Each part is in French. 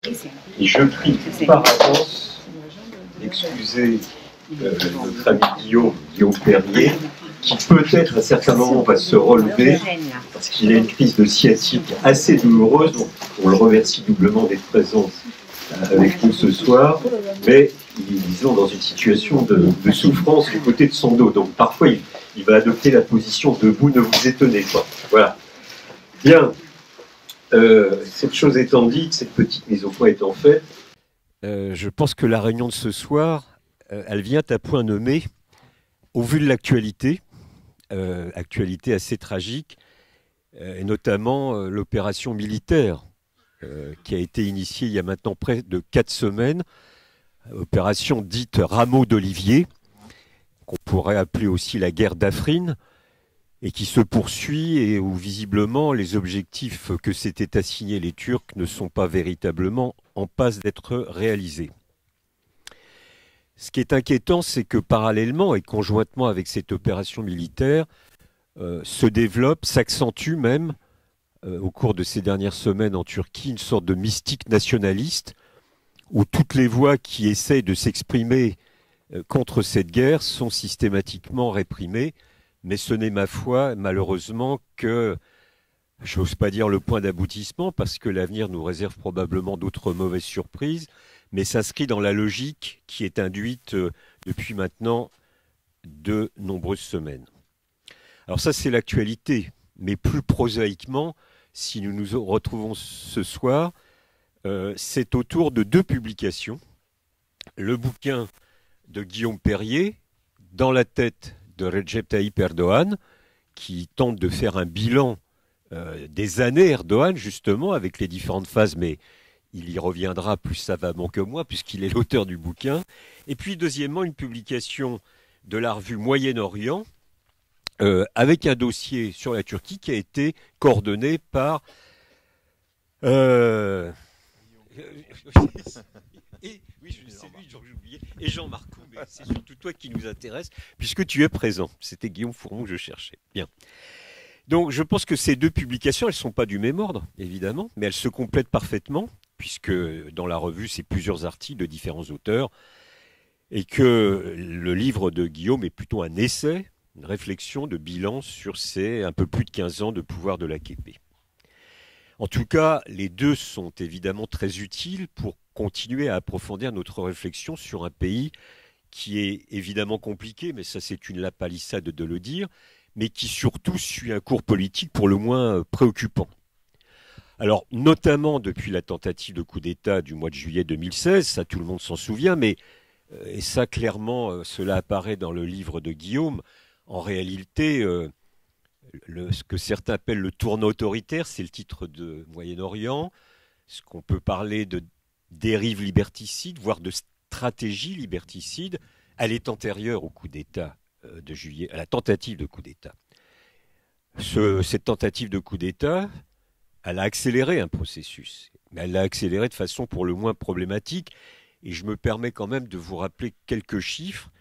Et je prie par avance d'excuser notre ami Guillaume Perrier, qui peut-être à certains moments va se relever, parce qu'il a une crise de sciatique assez douloureuse, donc on le remercie doublement d'être présent avec nous ce soir, mais il est, disons, dans une situation de souffrance du côté de son dos, donc parfois il va adopter la position debout, ne vous étonnez pas. Voilà. Bien. Cette chose étant dite, cette petite mise au point étant faite, je pense que la réunion de ce soir, elle vient à point nommé, au vu de l'actualité, actualité assez tragique, et notamment l'opération militaire qui a été initiée il y a maintenant près de 4 semaines, opération dite Rameau d'Olivier, qu'on pourrait appeler aussi la guerre d'Afrine, et qui se poursuit et où visiblement les objectifs que s'étaient assignés les Turcs ne sont pas véritablement en passe d'être réalisés. Ce qui est inquiétant, c'est que parallèlement et conjointement avec cette opération militaire, se développe, s'accentue même, au cours de ces dernières semaines en Turquie, une sorte de mystique nationaliste où toutes les voix qui essayent de s'exprimer contre cette guerre sont systématiquement réprimées. Mais ce n'est, ma foi, malheureusement, que, j'ose pas dire le point d'aboutissement, parce que l'avenir nous réserve probablement d'autres mauvaises surprises, mais s'inscrit dans la logique qui est induite depuis maintenant de nombreuses semaines. Alors ça, c'est l'actualité, mais plus prosaïquement, si nous nous retrouvons ce soir, c'est autour de 2 publications. Le bouquin de Guillaume Perrier, Dans la tête de Recep Tayyip Erdogan, qui tente de faire un bilan des années Erdogan, justement, avec les différentes phases, mais il y reviendra plus savamment que moi, puisqu'il est l'auteur du bouquin. Et puis, deuxièmement, une publication de la revue Moyen-Orient, avec un dossier sur la Turquie qui a été coordonné par... Et Jean-Marc Coux, mais c'est surtout toi qui nous intéresse, puisque tu es présent. C'était Guillaume Fouron que je cherchais. Bien. Donc je pense que ces 2 publications, elles ne sont pas du même ordre, évidemment, mais elles se complètent parfaitement, puisque dans la revue, c'est plusieurs articles de différents auteurs, et que le livre de Guillaume est plutôt un essai, une réflexion de bilan sur ces un peu plus de 15 ans de pouvoir de l'AKP. En tout cas, les 2 sont évidemment très utiles pour continuer à approfondir notre réflexion sur un pays qui est évidemment compliqué, mais ça c'est une lapalissade de le dire, mais qui surtout suit un cours politique pour le moins préoccupant. Alors, notamment depuis la tentative de coup d'État du mois de juillet 2016, ça tout le monde s'en souvient, mais, et ça clairement, cela apparaît dans le livre de Guillaume, en réalité... ce que certains appellent le tournant autoritaire, c'est le titre de Moyen-Orient, ce qu'on peut parler de dérive liberticide, voire de stratégie liberticide, elle est antérieure au coup d'État de juillet, à la tentative de coup d'État. Cette tentative de coup d'État, elle a accéléré un processus, mais elle l'a accéléré de façon pour le moins problématique, et je me permets quand même de vous rappeler quelques chiffres.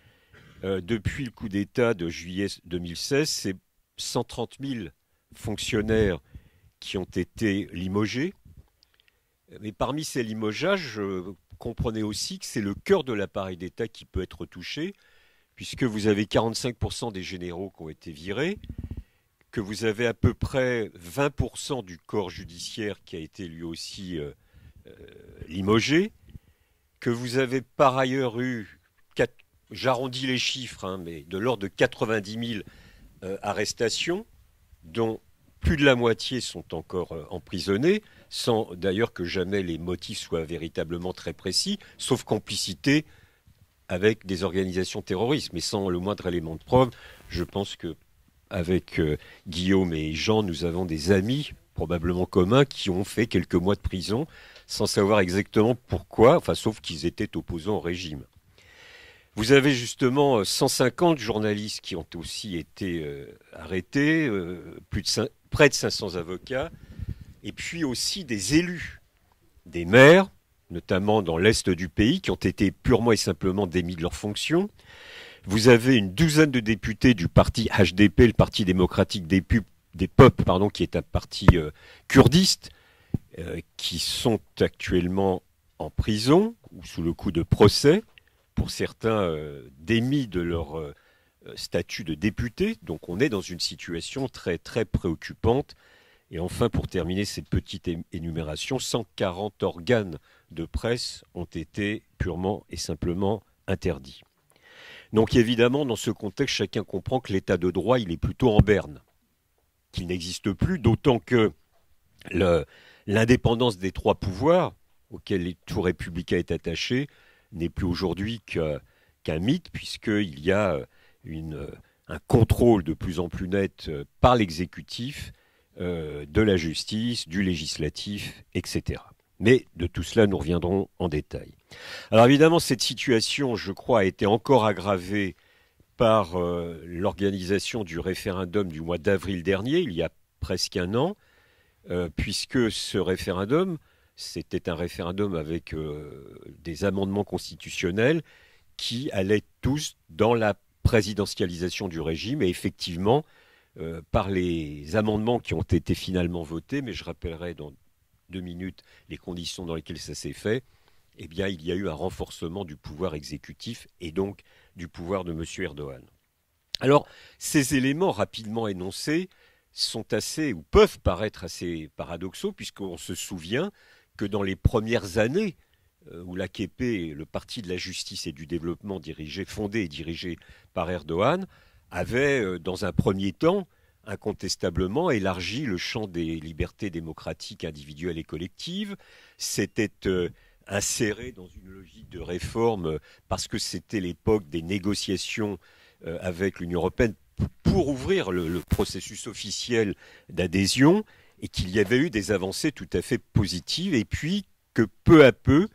Depuis le coup d'État de juillet 2016, c'est 130 000 fonctionnaires qui ont été limogés. Mais parmi ces limogeages, comprenez aussi que c'est le cœur de l'appareil d'État qui peut être touché, puisque vous avez 45% des généraux qui ont été virés, que vous avez à peu près 20% du corps judiciaire qui a été lui aussi limogé, que vous avez par ailleurs eu, j'arrondis les chiffres, hein, mais de l'ordre de 90 000 arrestations, dont plus de la moitié sont encore emprisonnés, sans d'ailleurs que jamais les motifs soient véritablement très précis, sauf complicité avec des organisations terroristes, mais sans le moindre élément de preuve. Je pense que avec Guillaume et Jean, nous avons des amis probablement communs qui ont fait quelques mois de prison sans savoir exactement pourquoi, enfin sauf qu'ils étaient opposants au régime. Vous avez justement 150 journalistes qui ont aussi été arrêtés, près de 500 avocats, et puis aussi des élus, des maires, notamment dans l'est du pays, qui ont été purement et simplement démis de leurs fonctions. Vous avez une douzaine de députés du parti HDP, le Parti démocratique des peuples, qui est un parti kurdiste, qui sont actuellement en prison ou sous le coup de procès, pour certains démis de leur statut de député. Donc on est dans une situation très très préoccupante. Et enfin, pour terminer cette petite énumération, 140 organes de presse ont été purement et simplement interdits. Donc évidemment, dans ce contexte, chacun comprend que l'état de droit, il est plutôt en berne, qu'il n'existe plus, d'autant que l'indépendance des trois pouvoirs auxquels tout républicain est attaché n'est plus aujourd'hui qu'un mythe, puisqu'il y a un contrôle de plus en plus net par l'exécutif de la justice, du législatif, etc. Mais de tout cela, nous reviendrons en détail. Alors évidemment, cette situation, je crois, a été encore aggravée par l'organisation du référendum du mois d'avril dernier, il y a presque un an, puisque ce référendum, c'était un référendum avec des amendements constitutionnels qui allaient tous dans la présidentialisation du régime. Et effectivement, par les amendements qui ont été finalement votés, mais je rappellerai dans 2 minutes les conditions dans lesquelles ça s'est fait, eh bien, il y a eu un renforcement du pouvoir exécutif et donc du pouvoir de M. Erdogan. Alors, ces éléments rapidement énoncés sont assez, ou peuvent paraître assez paradoxaux, puisqu'on se souvient que dans les premières années où l'AKP, le Parti de la justice et du développement fondé et dirigé par Erdogan, avait, dans un premier temps, incontestablement élargi le champ des libertés démocratiques individuelles et collectives, s'était inséré dans une logique de réforme parce que c'était l'époque des négociations avec l'Union européenne pour ouvrir le processus officiel d'adhésion, et qu'il y avait eu des avancées tout à fait positives, et puis que peu à peu,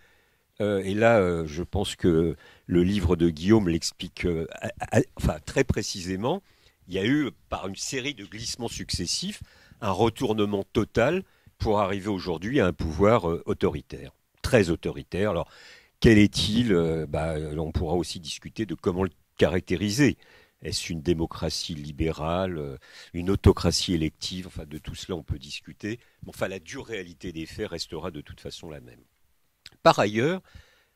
et là je pense que le livre de Guillaume l'explique enfin, très précisément, il y a eu, par une série de glissements successifs, un retournement total pour arriver aujourd'hui à un pouvoir autoritaire, très autoritaire. Alors, quel est-il on pourra aussi discuter de comment le caractériser. Est-ce une démocratie libérale, une autocratie élective? Enfin, de tout cela, on peut discuter. Mais enfin, la dure réalité des faits restera de toute façon la même. Par ailleurs,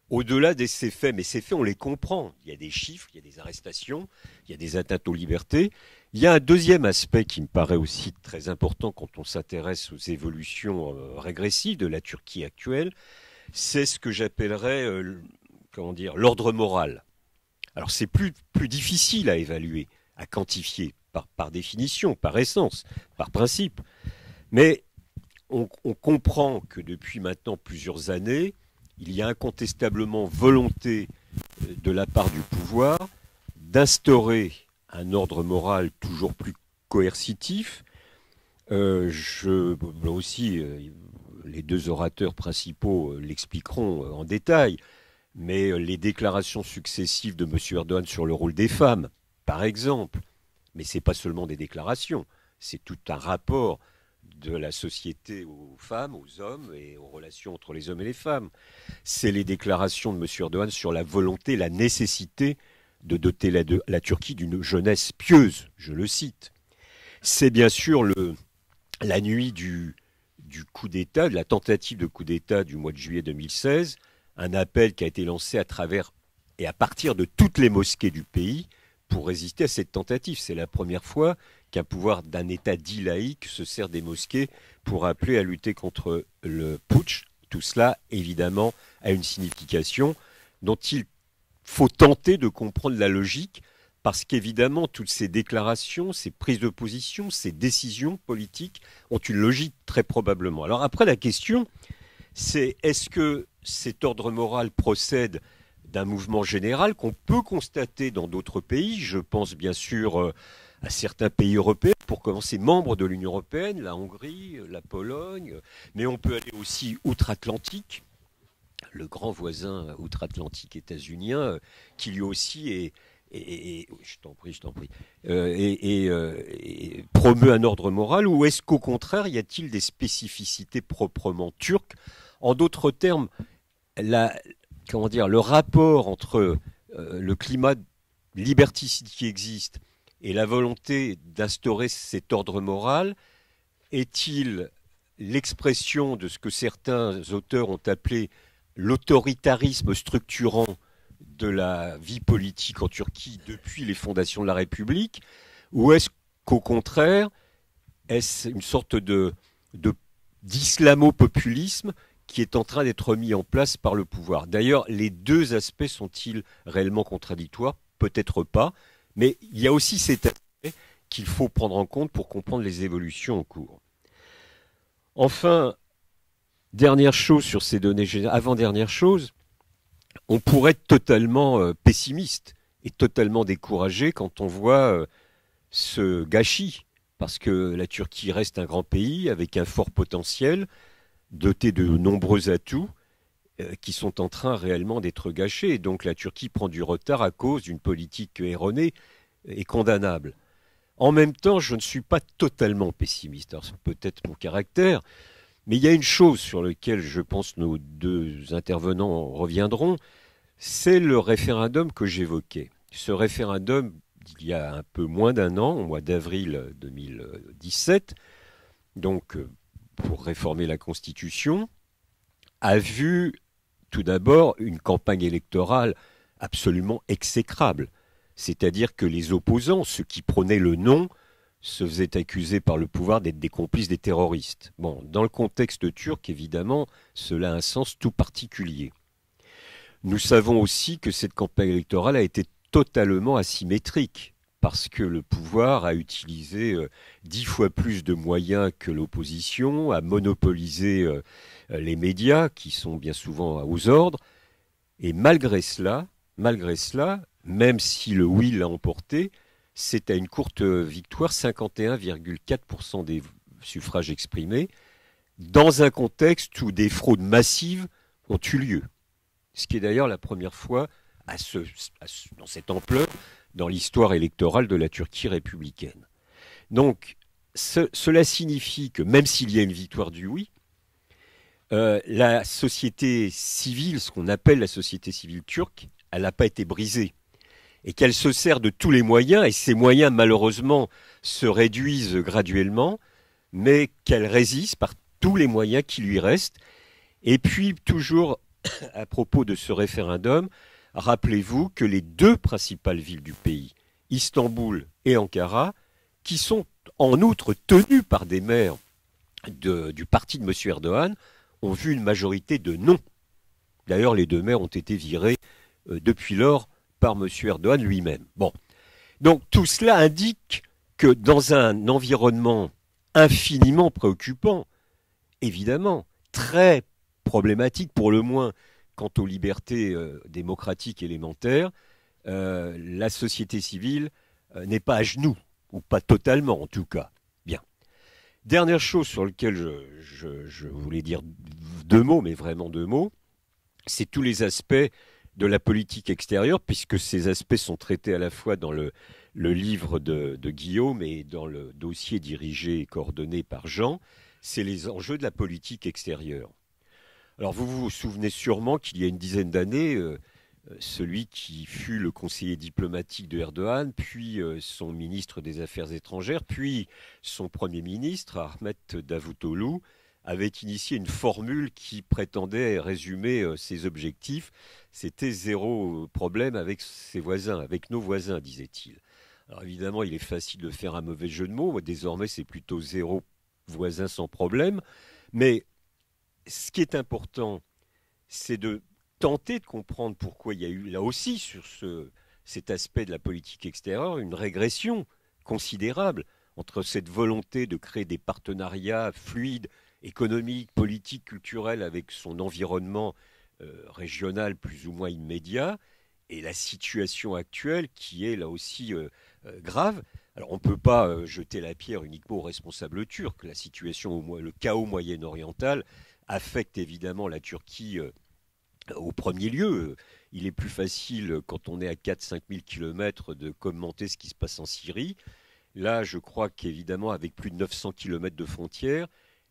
au-delà de ces faits, mais ces faits, on les comprend. Il y a des chiffres, il y a des arrestations, il y a des atteintes aux libertés. Il y a un deuxième aspect qui me paraît aussi très important quand on s'intéresse aux évolutions régressives de la Turquie actuelle. C'est ce que j'appellerais, l'ordre moral. Alors c'est plus difficile à évaluer, à quantifier, par définition, par essence, par principe. Mais on comprend que depuis maintenant plusieurs années, il y a incontestablement volonté de la part du pouvoir d'instaurer un ordre moral toujours plus coercitif. Là aussi, les deux orateurs principaux l'expliqueront en détail, mais les déclarations successives de M. Erdogan sur le rôle des femmes, par exemple, mais ce n'est pas seulement des déclarations, c'est tout un rapport de la société aux femmes, aux hommes et aux relations entre les hommes et les femmes. C'est les déclarations de M. Erdogan sur la volonté, la nécessité de doter la Turquie d'une jeunesse pieuse, je le cite. C'est bien sûr la nuit du coup d'État, de la tentative de coup d'État du mois de juillet 2016, un appel qui a été lancé à travers et à partir de toutes les mosquées du pays pour résister à cette tentative. C'est la première fois qu'un pouvoir d'un État dit laïque se sert des mosquées pour appeler à lutter contre le putsch. Tout cela, évidemment, a une signification dont il faut tenter de comprendre la logique, parce qu'évidemment, toutes ces déclarations, ces prises de position, ces décisions politiques ont une logique très probablement. Alors après, la question, c'est est-ce que cet ordre moral procède d'un mouvement général qu'on peut constater dans d'autres pays? Je pense bien sûr à certains pays européens, pour commencer membres de l'Union européenne, la Hongrie, la Pologne, mais on peut aller aussi outre-Atlantique, le grand voisin outre-Atlantique états-unien, qui lui aussi je t'en prie, promeut un ordre moral, ou est-ce qu'au contraire, y a-t-il des spécificités proprement turques? En d'autres termes, le rapport entre le climat liberticide qui existe et la volonté d'instaurer cet ordre moral est-il l'expression de ce que certains auteurs ont appelé l'autoritarisme structurant de la vie politique en Turquie depuis les fondations de la République, ou est-ce qu'au contraire, est-ce une sorte d'islamo-populisme qui est en train d'être mis en place par le pouvoir? D'ailleurs, les deux aspects sont-ils réellement contradictoires? Peut-être pas, mais il y a aussi cet aspect qu'il faut prendre en compte pour comprendre les évolutions en cours. Enfin, dernière chose sur ces données générales, avant-dernière chose, on pourrait être totalement pessimiste et totalement découragé quand on voit ce gâchis, parce que la Turquie reste un grand pays avec un fort potentiel, doté de nombreux atouts qui sont en train réellement d'être gâchés. Et donc la Turquie prend du retard à cause d'une politique erronée et condamnable. En même temps, je ne suis pas totalement pessimiste. Alors c'est peut-être mon caractère, mais il y a une chose sur laquelle je pense nos deux intervenants reviendront, c'est le référendum que j'évoquais. Ce référendum, il y a un peu moins d'un an, au mois d'avril 2017, donc pour réformer la Constitution, a vu tout d'abord une campagne électorale absolument exécrable. C'est-à-dire que les opposants, ceux qui prônaient le non, se faisaient accuser par le pouvoir d'être des complices des terroristes. Bon, dans le contexte turc, évidemment, cela a un sens tout particulier. Nous savons aussi que cette campagne électorale a été totalement asymétrique, parce que le pouvoir a utilisé 10 fois plus de moyens que l'opposition, a monopolisé les médias, qui sont bien souvent aux ordres, et malgré cela, même si le oui l'a emporté, c'est à une courte victoire, 51,4% des suffrages exprimés, dans un contexte où des fraudes massives ont eu lieu. Ce qui est d'ailleurs la première fois dans cette ampleur dans l'histoire électorale de la Turquie républicaine. Donc, cela signifie que même s'il y a une victoire du oui, la société civile, ce qu'on appelle la société civile turque, elle n'a pas été brisée. Et qu'elle se sert de tous les moyens, et ces moyens malheureusement se réduisent graduellement, mais qu'elle résiste par tous les moyens qui lui restent. Et puis, toujours à propos de ce référendum, rappelez-vous que les deux principales villes du pays, Istanbul et Ankara, qui sont en outre tenues par des maires du parti de M. Erdogan, ont vu une majorité de non. D'ailleurs, les deux maires ont été virés depuis lors par M. Erdogan lui-même. Bon. Donc tout cela indique que dans un environnement infiniment préoccupant, évidemment, très problématique pour le moins quant aux libertés démocratiques élémentaires, la société civile n'est pas à genoux, ou pas totalement en tout cas. Bien. Dernière chose sur laquelle je voulais dire deux mots, mais vraiment deux mots, c'est tous les aspects de la politique extérieure, puisque ces aspects sont traités à la fois dans le livre de Guillaume et dans le dossier dirigé et coordonné par Jean, c'est les enjeux de la politique extérieure. Alors vous vous souvenez sûrement qu'il y a une dizaine d'années, celui qui fut le conseiller diplomatique de Erdogan, puis son ministre des Affaires étrangères, puis son Premier ministre, Ahmet Davutoglu, avait initié une formule qui prétendait résumer ses objectifs. C'était zéro problème avec ses voisins, avec nos voisins, disait-il. Alors évidemment, il est facile de faire un mauvais jeu de mots. Désormais, c'est plutôt zéro voisin sans problème. Mais ce qui est important, c'est de tenter de comprendre pourquoi il y a eu là aussi sur cet aspect de la politique extérieure une régression considérable entre cette volonté de créer des partenariats fluides, économiques, politiques, culturels avec son environnement régional plus ou moins immédiat et la situation actuelle qui est là aussi grave. Alors on ne peut pas jeter la pierre uniquement aux responsables turcs. La situation, le chaos moyen-oriental affecte évidemment la Turquie au premier lieu. Il est plus facile, quand on est à 4-5 000 kilomètres, de commenter ce qui se passe en Syrie. Là, je crois qu'évidemment, avec plus de 900 kilomètres de frontières,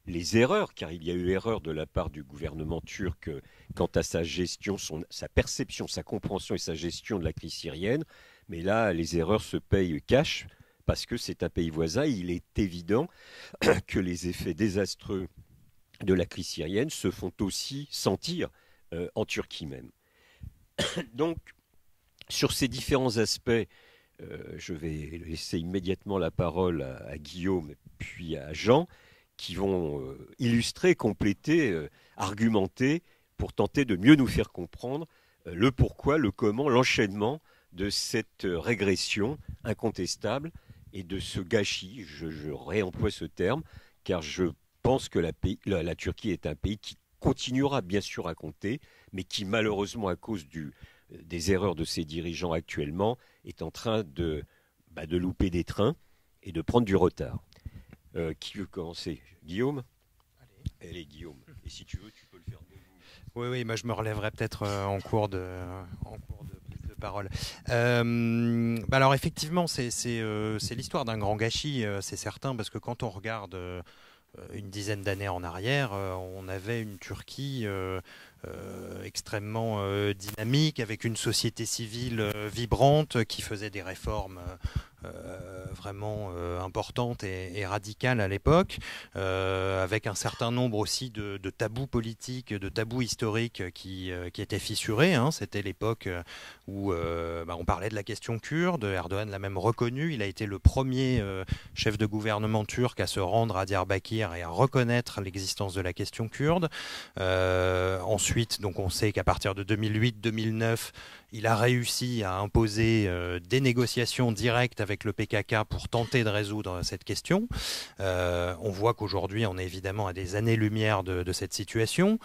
les erreurs, car il y a eu erreur de la part du gouvernement turc quant à sa gestion, sa perception, sa compréhension et sa gestion de la crise syrienne. Mais là, les erreurs se payent cash, parce que c'est un pays voisin. Il est évident que les effets désastreux de la crise syrienne se font aussi sentir en Turquie même. Donc, sur ces différents aspects, je vais laisser immédiatement la parole à Guillaume puis à Jean, qui vont illustrer, compléter, argumenter pour tenter de mieux nous faire comprendre le pourquoi, le comment, l'enchaînement de cette régression incontestable et de ce gâchis, je réemploie ce terme, car je pense que la Turquie est un pays qui continuera bien sûr à compter, mais qui malheureusement à cause des erreurs de ses dirigeants actuellement est en train de louper des trains et de prendre du retard. Qui veut commencer? Guillaume? Allez, Guillaume. Et si tu veux, tu peux le faire. Oui, moi je me relèverai peut-être en cours de prise de parole. Alors effectivement, c'est l'histoire d'un grand gâchis, c'est certain, parce que quand on regarde une dizaine d'années en arrière, on avait une Turquie extrêmement dynamique, avec une société civile vibrante qui faisait des réformes vraiment importantes et radicales à l'époque, avec un certain nombre aussi de tabous politiques, de tabous historiques qui étaient fissurés. C'était l'époque où on parlait de la question kurde. Erdogan l'a même reconnu. Il a été le premier chef de gouvernement turc à se rendre à Diyarbakir et à reconnaître l'existence de la question kurde. Ensuite, donc on sait qu'à partir de 2008-2009, il a réussi à imposer des négociations directes avec le PKK pour tenter de résoudre cette question. On voit qu'aujourd'hui, on est évidemment à des années-lumière de cette situation.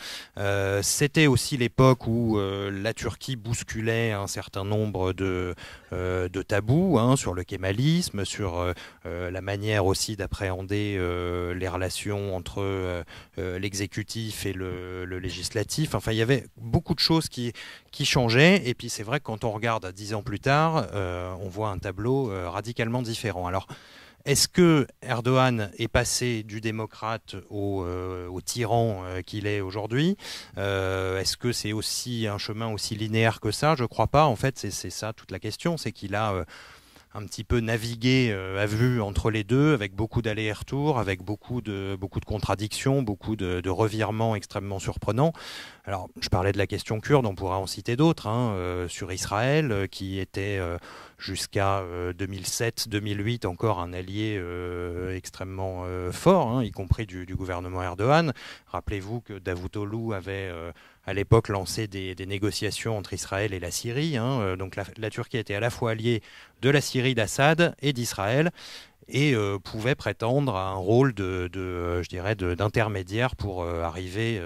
C'était aussi l'époque où la Turquie bousculait un certain nombre de tabous sur le kémalisme, sur la manière aussi d'appréhender les relations entre l'exécutif et le législatif. Enfin, il y avait beaucoup de choses qui changeaient. Et puis, c'est vrai que quand on regarde 10 ans plus tard, on voit un tableau radicalement différent. Alors, est-ce que Erdogan est passé du démocrate au tyran qu'il est aujourd'hui? Est-ce que c'est aussi un chemin aussi linéaire que ça? Je ne crois pas. En fait, c'est ça toute la question. C'est qu'il a un petit peu navigué à vue entre les deux, avec beaucoup d'allers et retours, avec beaucoup de contradictions, beaucoup de revirements extrêmement surprenants. Alors, je parlais de la question kurde, on pourra en citer d'autres, sur Israël, qui était jusqu'à 2007-2008 encore un allié extrêmement fort, y compris du gouvernement Erdogan. Rappelez-vous que Davutoglu avait à l'époque lancé des négociations entre Israël et la Syrie. Donc la Turquie était à la fois alliée de la Syrie d'Assad et d'Israël, et pouvait prétendre à un rôle d'intermédiaire pour arriver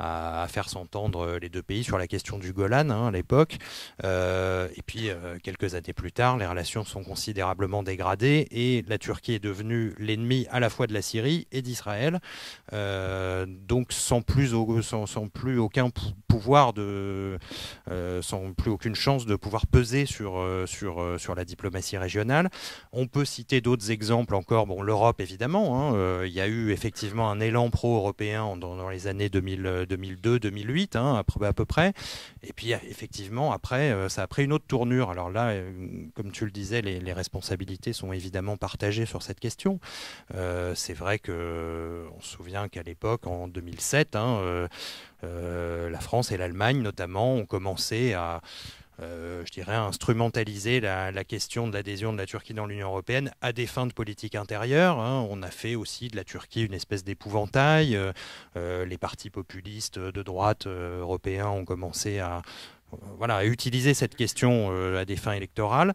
à faire s'entendre les deux pays sur la question du Golan à l'époque. Et puis, quelques années plus tard, les relations sont considérablement dégradées et la Turquie est devenue l'ennemi à la fois de la Syrie et d'Israël. Donc, sans plus aucun pouvoir, sans plus aucune chance de pouvoir peser sur la diplomatie régionale. On peut citer d'autres exemples encore. Bon, l'Europe, évidemment. Il y a eu effectivement un élan pro-européen dans les années 2002-2008, à peu près. Et puis, effectivement, après, ça a pris une autre tournure. Alors là, comme tu le disais, les responsabilités sont évidemment partagées sur cette question. C'est vrai qu'on se souvient qu'à l'époque, en 2007, la France et l'Allemagne, notamment, ont commencé à instrumentaliser la question de l'adhésion de la Turquie dans l'Union européenne à des fins de politique intérieure. On a fait aussi de la Turquie une espèce d'épouvantail. Les partis populistes de droite européens ont commencé à utiliser cette question à des fins électorales.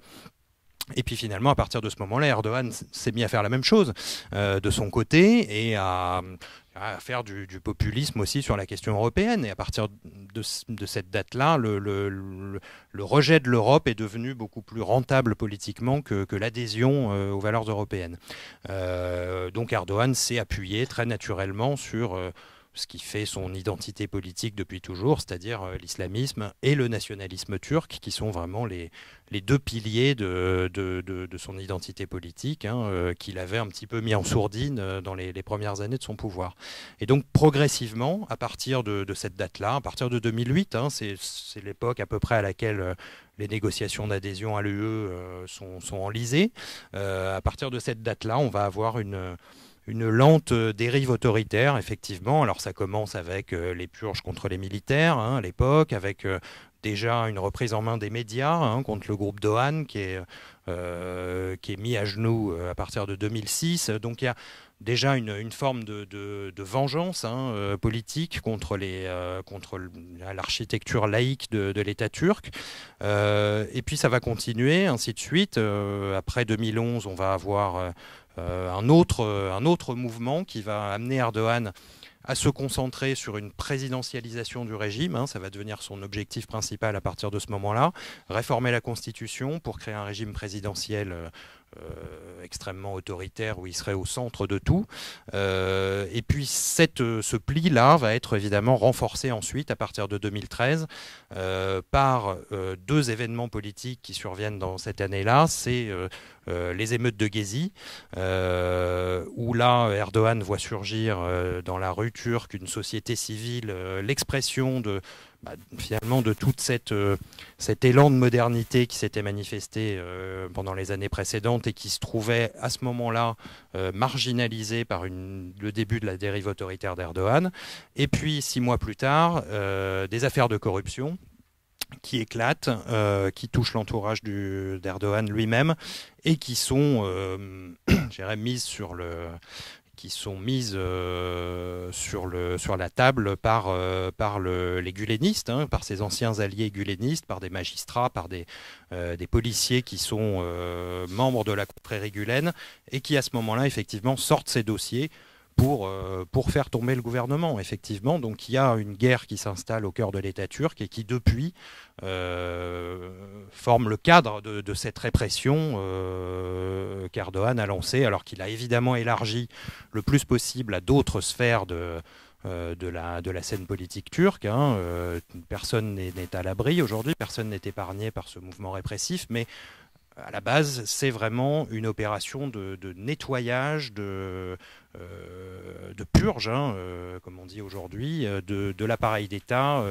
Et puis finalement, à partir de ce moment-là, Erdogan s'est mis à faire la même chose de son côté et à faire du populisme aussi sur la question européenne. Et à partir de cette date-là, le rejet de l'Europe est devenu beaucoup plus rentable politiquement que l'adhésion aux valeurs européennes. Donc Erdogan s'est appuyé très naturellement sur ce qui fait son identité politique depuis toujours, c'est-à-dire l'islamisme et le nationalisme turc, qui sont vraiment les deux piliers de son identité politique, qu'il avait un petit peu mis en sourdine dans les premières années de son pouvoir. Et donc progressivement, à partir de cette date-là, à partir de 2008, c'est l'époque à peu près à laquelle les négociations d'adhésion à l'UE sont enlisées, à partir de cette date-là, on va avoir une une lente dérive autoritaire, effectivement. Alors ça commence avec les purges contre les militaires à l'époque, avec déjà une reprise en main des médias contre le groupe Dohan qui est mis à genoux à partir de 2006. Donc il y a déjà une forme de vengeance politique contre l'architecture laïque de l'État turc. Et puis ça va continuer, ainsi de suite. Après 2011, on va avoir un autre mouvement qui va amener Erdogan à se concentrer sur une présidentialisation du régime. Ça va devenir son objectif principal à partir de ce moment-là. Réformer la Constitution pour créer un régime présidentiel extrêmement autoritaire où il serait au centre de tout. Et puis ce pli-là va être évidemment renforcé ensuite à partir de 2013 par deux événements politiques qui surviennent dans cette année-là. C'est les émeutes de Gezi, où là Erdogan voit surgir dans la rue turque une société civile, l'expression finalement de tout cet élan de modernité qui s'était manifesté pendant les années précédentes et qui se trouvait à ce moment-là marginalisé par le début de la dérive autoritaire d'Erdogan. Et puis 6 mois plus tard, des affaires de corruption qui éclatent, qui touchent l'entourage d'Erdogan lui-même et qui sont mises sur la table par les gulenistes, par ses anciens alliés gulenistes, par des magistrats, par des policiers qui sont membres de la confrérie gulène et qui à ce moment-là effectivement sortent ces dossiers pour faire tomber le gouvernement, effectivement. Donc il y a une guerre qui s'installe au cœur de l'État turc et qui, depuis, forme le cadre de cette répression qu'Erdogan a lancée, alors qu'il a évidemment élargi le plus possible à d'autres sphères de la scène politique turque. Personne n'est à l'abri aujourd'hui, personne n'est épargné par ce mouvement répressif, mais à la base, c'est vraiment une opération de nettoyage, de purge, comme on dit aujourd'hui, de l'appareil d'État,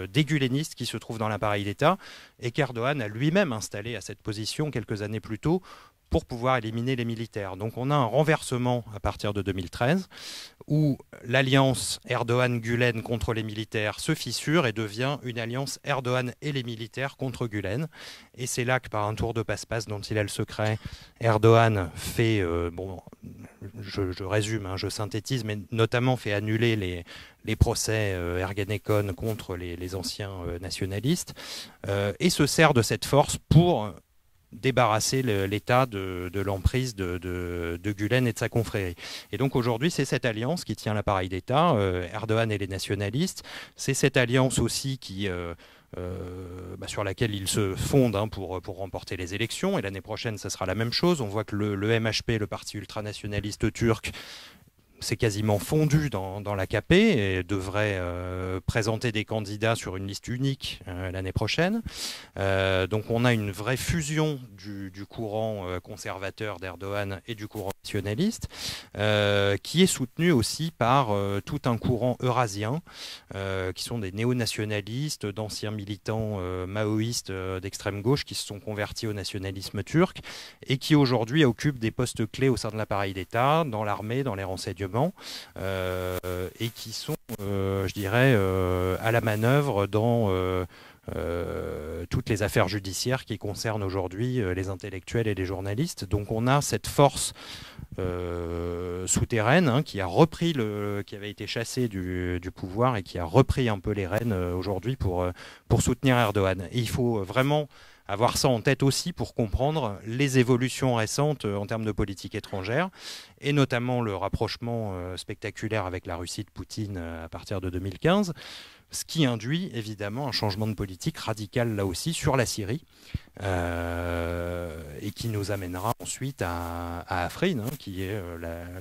des gulenistes qui se trouvent dans l'appareil d'État, et qu'Erdogan a lui-même installé à cette position quelques années plus tôt pour pouvoir éliminer les militaires. Donc on a un renversement à partir de 2013 où l'alliance Erdogan-Gülen contre les militaires se fissure et devient une alliance Erdogan et les militaires contre Gülen. Et c'est là que par un tour de passe-passe dont il a le secret, Erdogan fait, je résume, je synthétise, mais notamment fait annuler les procès Ergenekon contre les anciens nationalistes et se sert de cette force pour débarrasser l'État de l'emprise de Gülen et de sa confrérie. Et donc aujourd'hui, c'est cette alliance qui tient l'appareil d'État, Erdogan et les nationalistes. C'est cette alliance aussi sur laquelle il se fonde pour remporter les élections. Et l'année prochaine, ça sera la même chose. On voit que le MHP, le parti ultranationaliste turc, c'est quasiment fondu dans l'AKP et devrait présenter des candidats sur une liste unique l'année prochaine. Donc on a une vraie fusion du courant conservateur d'Erdogan et du courant nationaliste, qui est soutenu aussi par tout un courant eurasien, qui sont des néo-nationalistes, d'anciens militants maoïstes d'extrême gauche qui se sont convertis au nationalisme turc et qui aujourd'hui occupent des postes clés au sein de l'appareil d'État, dans l'armée, dans les renseignements, et qui sont, à la manœuvre dans toutes les affaires judiciaires qui concernent aujourd'hui les intellectuels et les journalistes. Donc on a cette force souterraine qui avait été chassée du pouvoir et qui a repris un peu les rênes aujourd'hui pour soutenir Erdogan. Et il faut vraiment avoir ça en tête aussi pour comprendre les évolutions récentes en termes de politique étrangère, et notamment le rapprochement spectaculaire avec la Russie de Poutine à partir de 2015, ce qui induit évidemment un changement de politique radical là aussi sur la Syrie, et qui nous amènera ensuite à Afrin, qui est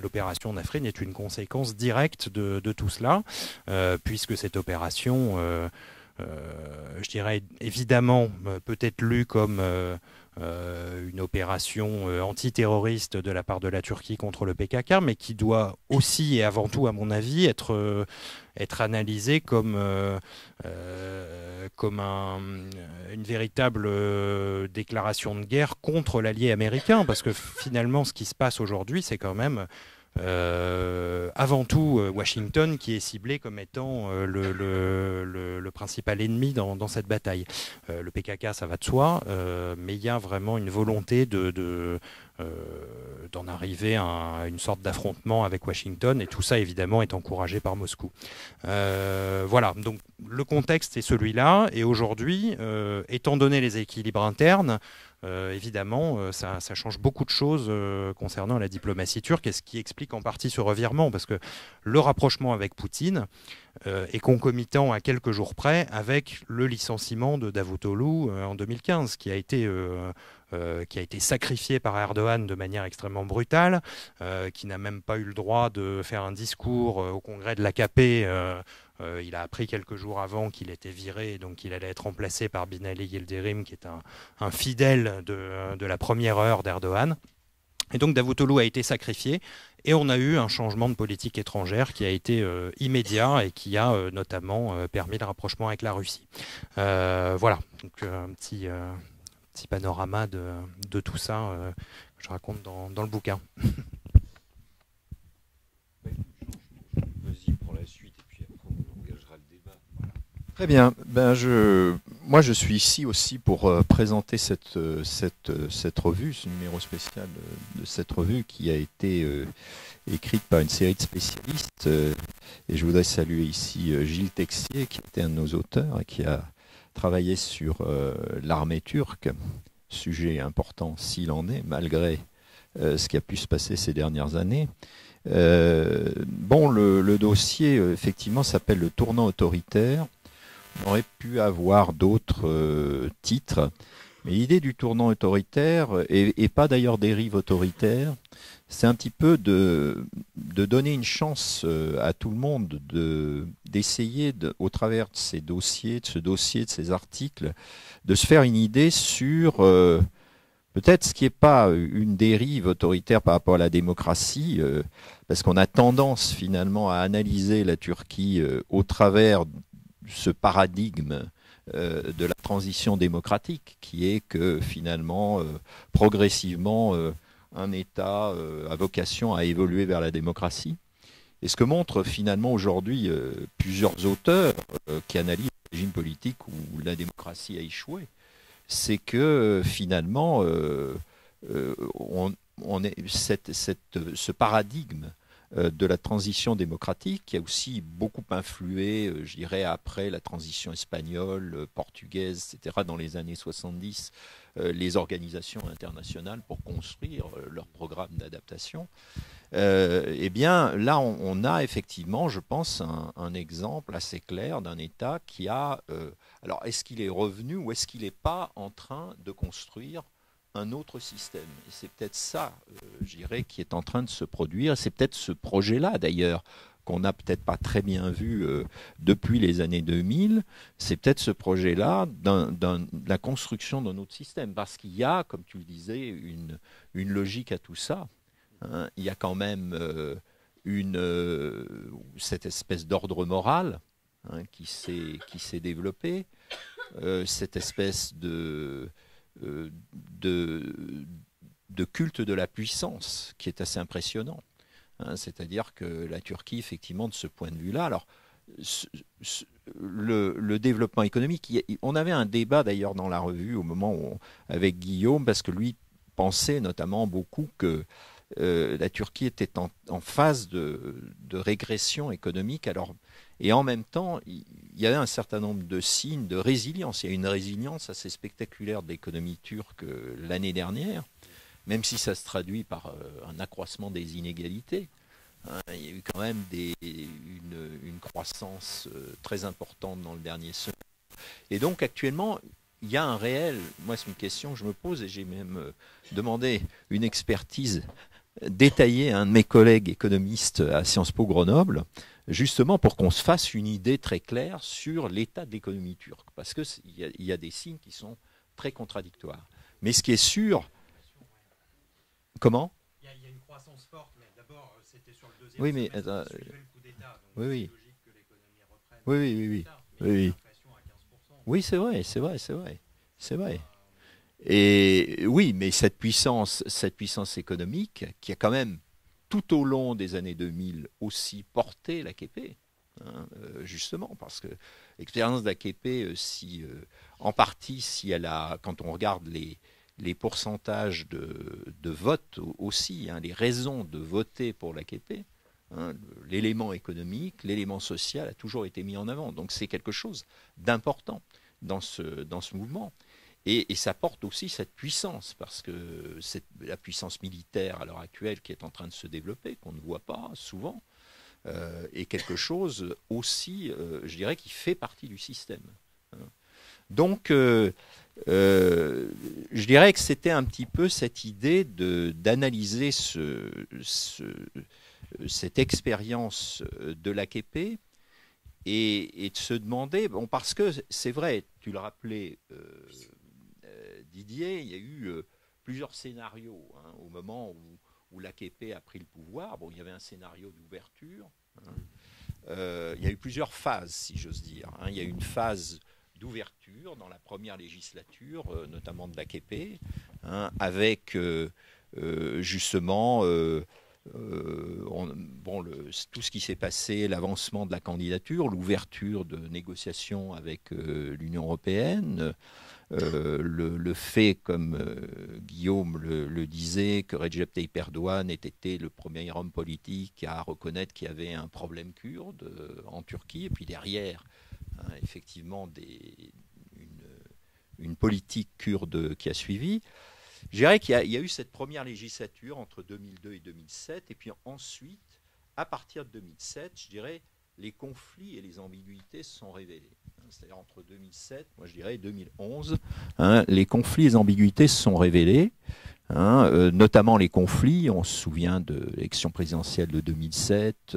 l'opération d'Afrin est une conséquence directe de tout cela, puisque cette opération évidemment peut-être lue comme une opération antiterroriste de la part de la Turquie contre le PKK, mais qui doit aussi et avant tout, à mon avis, être analysée comme une véritable déclaration de guerre contre l'allié américain, parce que finalement, ce qui se passe aujourd'hui, c'est quand même avant tout Washington qui est ciblé comme étant le principal ennemi dans cette bataille. Le PKK, ça va de soi, mais il y a vraiment une volonté d'en arriver à une sorte d'affrontement avec Washington, et tout ça évidemment est encouragé par Moscou. Voilà, donc le contexte est celui-là, et aujourd'hui, étant donné les équilibres internes, évidemment, ça change beaucoup de choses concernant la diplomatie turque, et ce qui explique en partie ce revirement, parce que le rapprochement avec Poutine est concomitant à quelques jours près avec le licenciement de Davutoglu en 2015, qui a été sacrifié par Erdogan de manière extrêmement brutale, qui n'a même pas eu le droit de faire un discours au congrès de l'AKP. Il a appris quelques jours avant qu'il était viré, donc qu'il allait être remplacé par Binali Yildirim, qui est un fidèle de la première heure d'Erdogan. Et donc Davutoglu a été sacrifié, et on a eu un changement de politique étrangère qui a été immédiat et qui a notamment permis le rapprochement avec la Russie. Voilà, donc un petit panorama de tout ça que je raconte dans le bouquin. Vas-y pour la suite et puis après on engagera le débat. Très bien. Moi, je suis ici aussi pour présenter cette revue, ce numéro spécial de cette revue qui a été écrite par une série de spécialistes. Et je voudrais saluer ici Gilles Texier, qui était un de nos auteurs et qui a travaillé sur l'armée turque, sujet important s'il en est, malgré ce qui a pu se passer ces dernières années. Le dossier, effectivement, s'appelle Le tournant autoritaire. On aurait pu avoir d'autres titres, mais l'idée du tournant autoritaire, et pas d'ailleurs dérive autoritaire, c'est un petit peu de donner une chance à tout le monde d'essayer, au travers de ces dossiers, de ces articles, de se faire une idée sur peut-être ce qui n'est pas une dérive autoritaire par rapport à la démocratie, parce qu'on a tendance finalement à analyser la Turquie au travers ce paradigme de la transition démocratique, qui est que finalement, progressivement, un État a vocation à évoluer vers la démocratie. Et ce que montrent finalement aujourd'hui plusieurs auteurs qui analysent le régime politique où la démocratie a échoué, c'est que finalement, ce paradigme de la transition démocratique, qui a aussi beaucoup influé, je dirais, après la transition espagnole, portugaise, etc., dans les années 70, les organisations internationales pour construire leur programme d'adaptation. Eh bien, là, on a effectivement, je pense, un exemple assez clair d'un État qui a... alors, est-ce qu'il est revenu ou est-ce qu'il n'est pas en train de construire un autre système? Et c'est peut-être ça, je dirais, qui est en train de se produire. C'est peut-être ce projet-là, d'ailleurs, qu'on n'a peut-être pas très bien vu depuis les années 2000. C'est peut-être ce projet-là de la construction d'un autre système. Parce qu'il y a, comme tu le disais, une logique à tout ça. Hein. Il y a quand même cette espèce d'ordre moral qui s'est développé, cette espèce de culte de la puissance qui est assez impressionnant. Hein, c'est-à-dire que la Turquie, effectivement, de ce point de vue-là, alors le développement économique, on avait un débat d'ailleurs dans la revue au moment avec Guillaume, parce que lui pensait notamment beaucoup que la Turquie était en phase de régression économique. Alors, et en même temps, il y avait un certain nombre de signes de résilience. Il y a une résilience assez spectaculaire de l'économie turque l'année dernière, même si ça se traduit par un accroissement des inégalités. Hein, il y a eu quand même une croissance très importante dans le dernier semestre. Et donc actuellement, il y a un réel... Moi, c'est une question que je me pose, et j'ai même demandé une expertise détaillée à un de mes collègues économistes à Sciences Po Grenoble, justement pour qu'on se fasse une idée très claire sur l'état de l'économie turque, parce qu'il y a des signes qui sont très contradictoires. Mais ce qui est sûr... Comment ? Il y a une croissance forte, mais d'abord, c'était sur le deuxième semestre, qui suivait le coup d'État, donc oui, c'est logique que l'économie reprenne. Oui. L'inflation à 15%. Oui, c'est vrai. Et oui, mais cette puissance économique, qui a quand même tout au long des années 2000 aussi porté l'AKP, hein, justement, parce que l'expérience d'AKP, en partie, si elle a, quand on regarde les pourcentages de vote aussi, hein, les raisons de voter pour l'AKP, hein, l'élément économique, l'élément social a toujours été mis en avant. Donc c'est quelque chose d'important dans ce mouvement. Et ça porte aussi cette puissance, parce que la puissance militaire à l'heure actuelle qui est en train de se développer, qu'on ne voit pas souvent, est quelque chose aussi, je dirais, qui fait partie du système. Donc, je dirais que c'était un petit peu cette idée d'analyser cette expérience de l'AKP et de se demander, bon, parce que c'est vrai, tu le rappelais, Didier, il y a eu plusieurs scénarios, hein, au moment où l'AKP a pris le pouvoir. Bon, il y avait un scénario d'ouverture. Hein. Il y a eu plusieurs phases, si j'ose dire. Hein. Il y a eu une phase d'ouverture dans la première législature, notamment de l'AKP, hein, avec justement tout ce qui s'est passé, l'avancement de la candidature, l'ouverture de négociations avec l'Union européenne, le fait, comme Guillaume le disait, que Recep Tayyip Erdogan ait été le premier homme politique à reconnaître qu'il y avait un problème kurde en Turquie, et puis derrière, hein, effectivement, une politique kurde qui a suivi. Je dirais qu'il y a eu cette première législature entre 2002 et 2007, et puis ensuite, à partir de 2007, je dirais, les conflits et les ambiguïtés se sont révélés. C'est-à-dire entre 2007, moi je dirais 2011, hein, les conflits et les ambiguïtés se sont révélés, hein, notamment les conflits, on se souvient de l'élection présidentielle de 2007,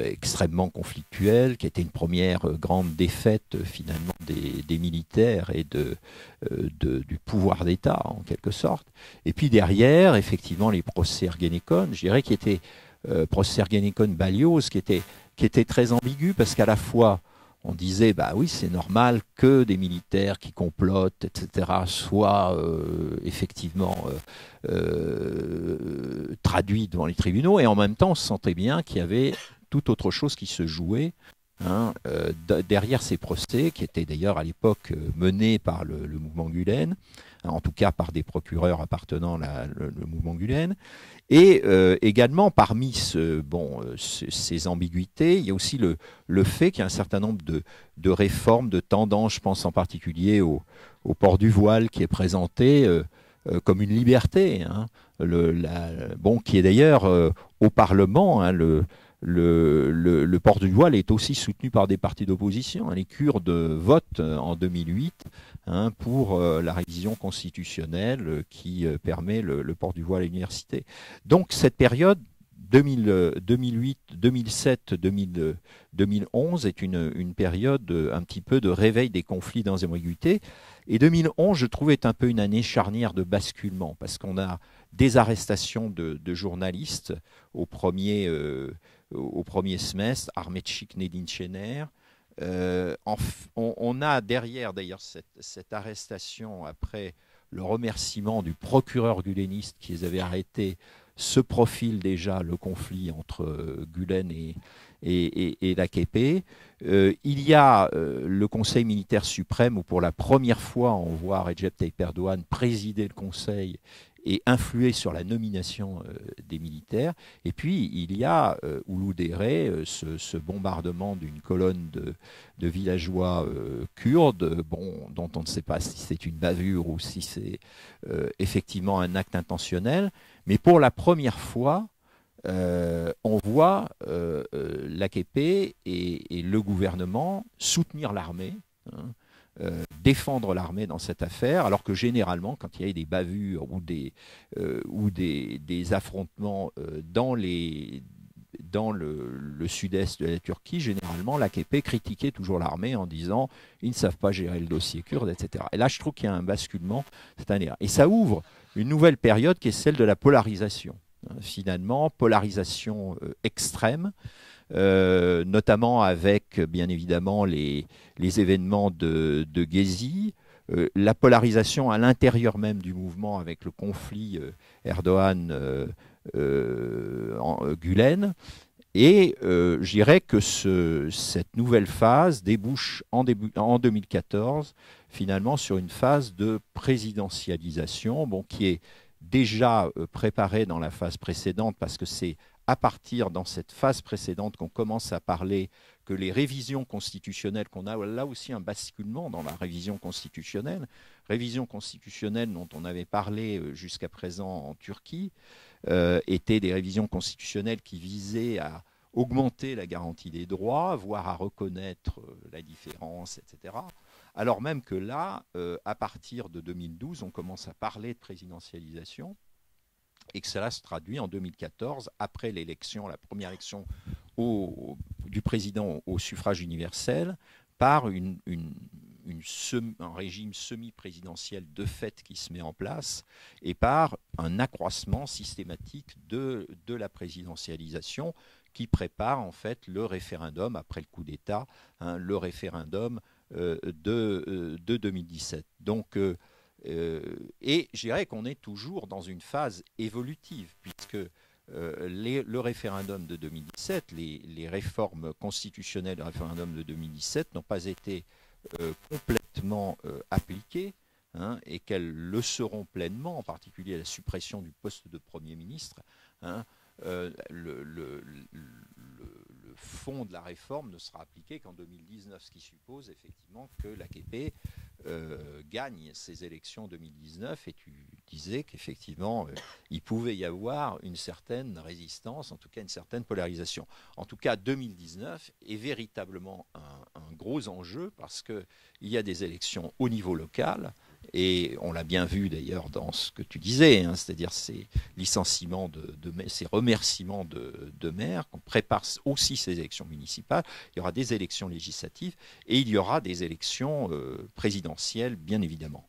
extrêmement conflictuelle, qui était une première grande défaite finalement des militaires et du pouvoir d'État en quelque sorte. Et puis derrière, effectivement, les procès Ergenekon, je dirais qui étaient procès Ergenekon-Balioz, qui était très ambigu parce qu'à la fois on disait, bah oui, c'est normal que des militaires qui complotent, etc., soient effectivement traduits devant les tribunaux, et en même temps, on se sentait bien qu'il y avait tout autre chose qui se jouait, hein, derrière ces procès, qui étaient d'ailleurs à l'époque menés par le mouvement Gülen, hein, en tout cas par des procureurs appartenant le mouvement Gülen. Et également, parmi ces ambiguïtés, il y a aussi le fait qu'il y a un certain nombre de réformes, de tendances, je pense en particulier au port du voile, qui est présenté comme une liberté, hein, qui est d'ailleurs au Parlement, hein, le port du voile est aussi soutenu par des partis d'opposition. Hein. Les Kurdes votent en 2008, hein, pour la révision constitutionnelle qui permet le port du voile à l'université. Donc cette période 2008, 2007, 2011 est une période un petit peu de réveil des conflits dans les ambiguïtés. Et 2011, je trouve, est un peu une année charnière de basculement, parce qu'on a des arrestations de journalistes au premier semestre, Ahmetçik, Nedim Şener. On a derrière, d'ailleurs, cette arrestation, après le remerciement du procureur guleniste qui les avait arrêtés, se profile déjà le conflit entre Gülen et l'AKP. Il y a le Conseil militaire suprême où pour la première fois on voit Recep Tayyip Erdogan présider le Conseil et influer sur la nomination des militaires. Et puis il y a Uludere, ce bombardement d'une colonne de villageois kurdes, dont on ne sait pas si c'est une bavure ou si c'est effectivement un acte intentionnel. Mais pour la première fois, on voit l'AKP et le gouvernement soutenir l'armée, hein, défendre l'armée dans cette affaire, alors que généralement, quand il y a des bavures ou des affrontements dans le sud-est de la Turquie, généralement, l'AKP critiquait toujours l'armée en disant « ils ne savent pas gérer le dossier kurde », etc. Et là, je trouve qu'il y a un basculement cette année-là. Et ça ouvre une nouvelle période qui est celle de la polarisation. Finalement, polarisation extrême, notamment avec, bien évidemment, les événements de Gezi, la polarisation à l'intérieur même du mouvement avec le conflit Gülen. Et je dirais que cette nouvelle phase débouche en 2014 finalement sur une phase de présidentialisation, bon, qui est déjà préparée dans la phase précédente, parce que c'est à partir dans cette phase précédente qu'on commence à parler que les révisions constitutionnelles, qu'on a là aussi un basculement dans la révision constitutionnelle dont on avait parlé jusqu'à présent en Turquie, étaient des révisions constitutionnelles qui visaient à augmenter la garantie des droits, voire à reconnaître la différence, etc. Alors même que là, à partir de 2012, on commence à parler de présidentialisation et que cela se traduit en 2014, après l'élection, la première élection du président au suffrage universel, par un régime semi-présidentiel de fait qui se met en place et par un accroissement systématique de la présidentialisation qui prépare en fait le référendum après le coup d'État, le référendum de 2017. Donc, et je dirais qu'on est toujours dans une phase évolutive, puisque le référendum de 2017, les réformes constitutionnelles du référendum de 2017 n'ont pas été complètement appliquées, et qu'elles le seront pleinement, en particulier la suppression du poste de Premier ministre. Le fond de la réforme ne sera appliqué qu'en 2019, ce qui suppose effectivement que l'AKP gagne ses élections en 2019, et tu disais qu'effectivement il pouvait y avoir une certaine résistance, en tout cas une certaine polarisation. En tout cas 2019 est véritablement un gros enjeu, parce qu'il y a des élections au niveau local. Et on l'a bien vu d'ailleurs dans ce que tu disais, c'est-à-dire ces licenciements, ces remerciements de maires, qu'on prépare aussi ces élections municipales. Il y aura des élections législatives et il y aura des élections présidentielles, bien évidemment.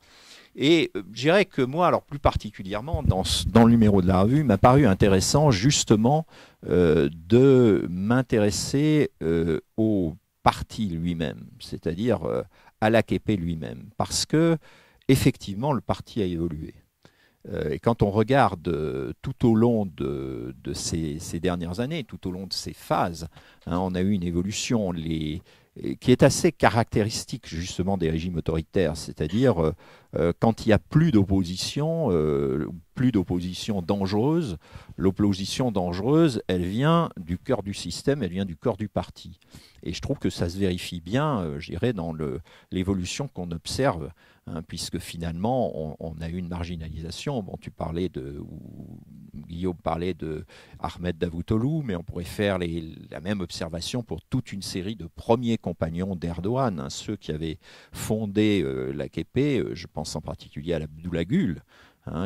Et je dirais que moi, alors plus particulièrement dans le numéro de la revue, il m'a paru intéressant justement de m'intéresser au parti lui-même, c'est-à-dire à l'AKP lui-même, parce que effectivement, le parti a évolué. Et quand on regarde tout au long de ces dernières années, tout au long de ces phases, on a eu une évolution qui est assez caractéristique justement des régimes autoritaires, c'est-à-dire quand il n'y a plus d'opposition dangereuse, l'opposition dangereuse, elle vient du cœur du système, elle vient du cœur du parti. Et je trouve que ça se vérifie bien, je dirais, dans l'évolution qu'on observe, puisque finalement, on a eu une marginalisation. Bon, Guillaume parlait de Ahmed Davutoglu, mais on pourrait faire la même observation pour toute une série de premiers compagnons d'Erdogan, ceux qui avaient fondé l'AKP, je pense en particulier à Abdullah Gül,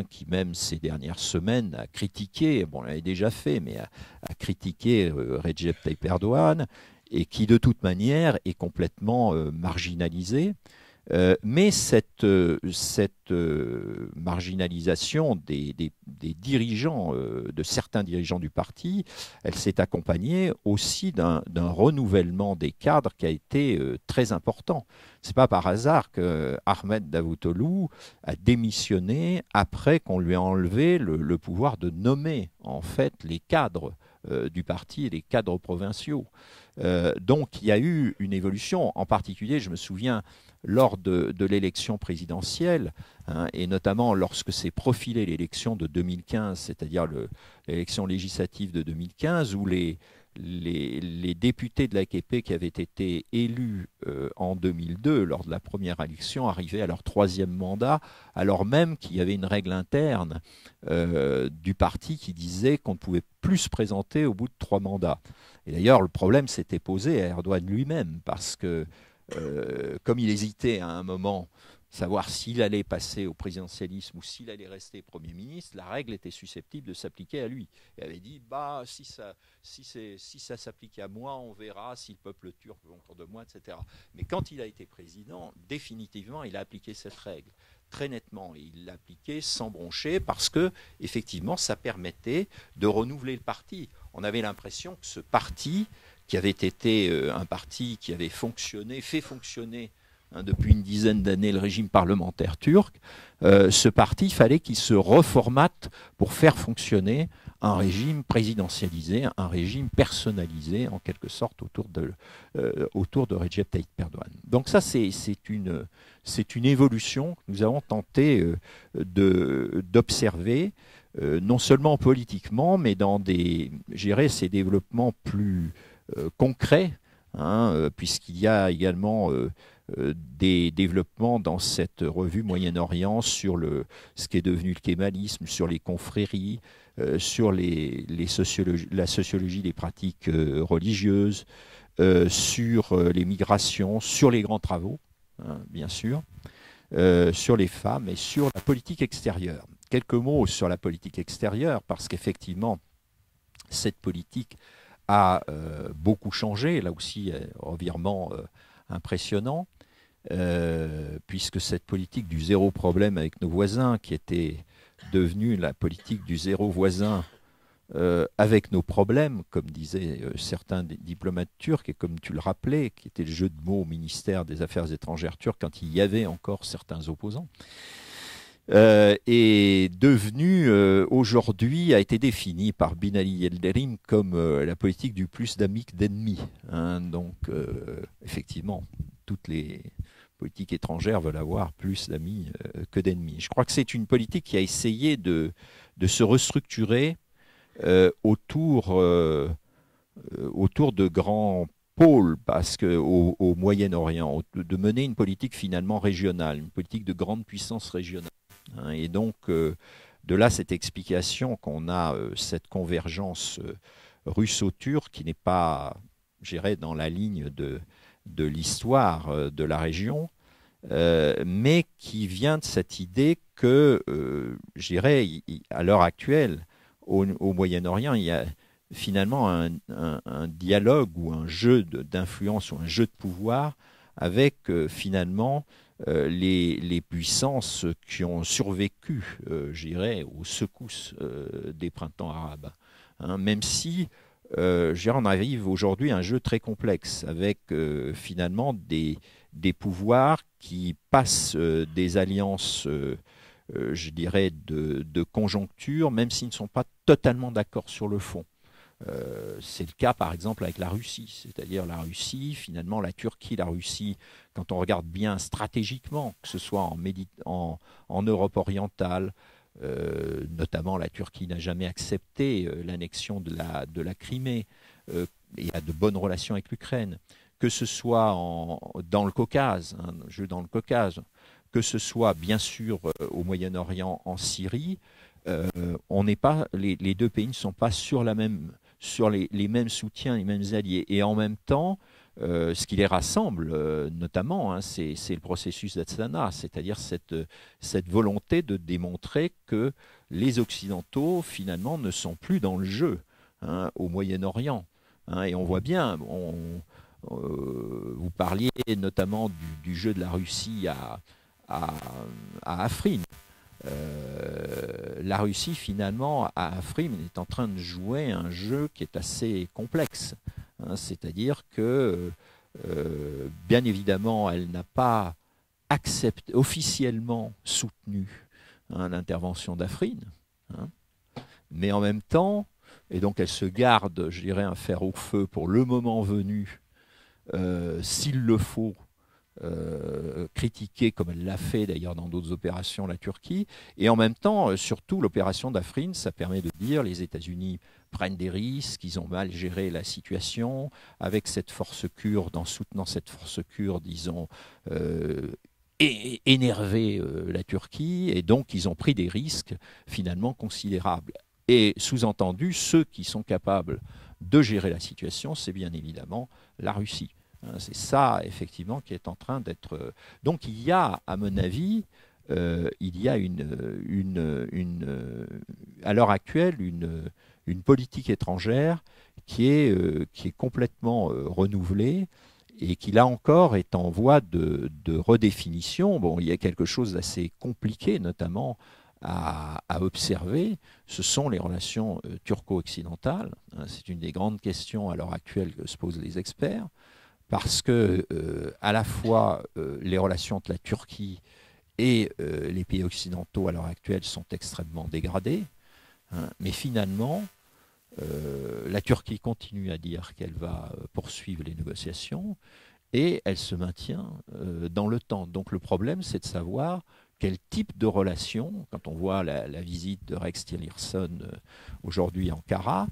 qui même ces dernières semaines a critiqué, bon, on l'avait déjà fait, mais a critiqué Recep Tayyip Erdogan, et qui de toute manière est complètement marginalisé. Mais cette marginalisation des dirigeants, de certains dirigeants du parti, elle s'est accompagnée aussi d'un renouvellement des cadres qui a été très important. Ce n'est pas par hasard que Ahmed Davutoglu a démissionné après qu'on lui a enlevé le pouvoir de nommer en fait les cadres du parti et les cadres provinciaux. Donc il y a eu une évolution, en particulier je me souviens lors de l'élection présidentielle, et notamment lorsque s'est profilée l'élection de 2015, c'est-à-dire l'élection législative de 2015, où les députés de l'AKP qui avaient été élus en 2002 lors de la première élection arrivaient à leur troisième mandat, alors même qu'il y avait une règle interne du parti qui disait qu'on ne pouvait plus se présenter au bout de 3 mandats. Et d'ailleurs, le problème s'était posé à Erdogan lui-même, parce que comme il hésitait à un moment savoir s'il allait passer au présidentialisme ou s'il allait rester Premier ministre, la règle était susceptible de s'appliquer à lui. Il avait dit, si ça s'applique à moi, on verra si le peuple turc veut encore de moi, etc. Mais quand il a été président, définitivement, il a appliqué cette règle très nettement. Et il l'a appliquée sans broncher, parce que effectivement, ça permettait de renouveler le parti. On avait l'impression que ce parti, qui avait été un parti qui avait fait fonctionner depuis une dizaine d'années le régime parlementaire turc, ce parti, il fallait qu'il se reformate pour faire fonctionner un régime présidentialisé, un régime personnalisé en quelque sorte autour de Recep Tayyip Erdogan. Donc ça, c'est une évolution que nous avons tenté d'observer, non seulement politiquement, mais dans ces développements plus concrets, puisqu'il y a également des développements dans cette revue Moyen-Orient sur ce qui est devenu le kémalisme, sur les confréries, sur la sociologie des pratiques religieuses, sur les migrations, sur les grands travaux, bien sûr, sur les femmes et sur la politique extérieure. Quelques mots sur la politique extérieure, parce qu'effectivement, cette politique a beaucoup changé, là aussi, revirement impressionnant, puisque cette politique du zéro problème avec nos voisins, qui était devenue la politique du zéro voisin avec nos problèmes, comme disaient certains diplomates turcs, et comme tu le rappelais, qui était le jeu de mots au ministère des Affaires étrangères turc quand il y avait encore certains opposants, est devenue aujourd'hui, a été définie par Bin Ali Yildirim comme la politique du plus d'amis que d'ennemis. Donc, effectivement, toutes les politiques étrangères veulent avoir plus d'amis que d'ennemis. Je crois que c'est une politique qui a essayé de se restructurer autour de grands pôles, parce qu'au Moyen-Orient, de mener une politique finalement régionale, une politique de grande puissance régionale. Et donc, de là, cette explication qu'on a cette convergence russo-turque qui n'est pas, je dirais, dans la ligne de l'histoire de la région, mais qui vient de cette idée que, je dirais, à l'heure actuelle, au Moyen-Orient, il y a finalement un dialogue ou un jeu d'influence ou un jeu de pouvoir avec finalement les puissances qui ont survécu, je dirais, aux secousses des printemps arabes. Même si, je dirais, on arrive aujourd'hui à un jeu très complexe avec finalement des pouvoirs qui passent des alliances je dirais, de conjoncture, même s'ils ne sont pas totalement d'accord sur le fond. C'est le cas, par exemple, avec la Russie. C'est-à-dire la Russie, finalement, la Turquie, la Russie, quand on regarde bien stratégiquement, que ce soit en Europe orientale, notamment la Turquie n'a jamais accepté l'annexion de la Crimée. Il y a de bonnes relations avec l'Ukraine. Que ce soit dans le Caucase, jeu dans le Caucase, que ce soit bien sûr au Moyen-Orient, en Syrie, on n'est pas, les deux pays ne sont pas sur les mêmes soutiens, les mêmes alliés. Et en même temps, ce qui les rassemble, notamment, c'est le processus d'Astana, c'est-à-dire cette volonté de démontrer que les Occidentaux, finalement, ne sont plus dans le jeu au Moyen-Orient. Et on voit bien, vous parliez notamment du jeu de la Russie à Afrin. La Russie, finalement, à Afrin, est en train de jouer un jeu qui est assez complexe. C'est-à-dire que, bien évidemment, elle n'a pas officiellement soutenu l'intervention d'Afrin, mais en même temps, et donc elle se garde, je dirais, un fer au feu pour le moment venu, s'il le faut, critiquer, comme elle l'a fait d'ailleurs dans d'autres opérations, la Turquie. Et en même temps, surtout, l'opération d'Afrin, ça permet de dire les États-Unis prennent des risques, ils ont mal géré la situation, avec cette force kurde, en soutenant cette force kurde, ils ont énervé la Turquie, et donc ils ont pris des risques finalement considérables. Et sous-entendu, ceux qui sont capables de gérer la situation, c'est bien évidemment la Russie. C'est ça, effectivement, qui est en train d'être... Donc, il y a, à mon avis, il y a à l'heure actuelle une politique étrangère qui est complètement renouvelée et qui, là encore, est en voie de redéfinition. Bon, il y a quelque chose d'assez compliqué, notamment, à observer. Ce sont les relations turco-occidentales. C'est une des grandes questions à l'heure actuelle que se posent les experts. parce que à la fois les relations entre la Turquie et les pays occidentaux à l'heure actuelle sont extrêmement dégradées, hein, mais finalement, la Turquie continue à dire qu'elle va poursuivre les négociations et elle se maintient dans le temps. Donc le problème, c'est de savoir quel type de relation, quand on voit la visite de Rex Tillerson aujourd'hui à Ankara,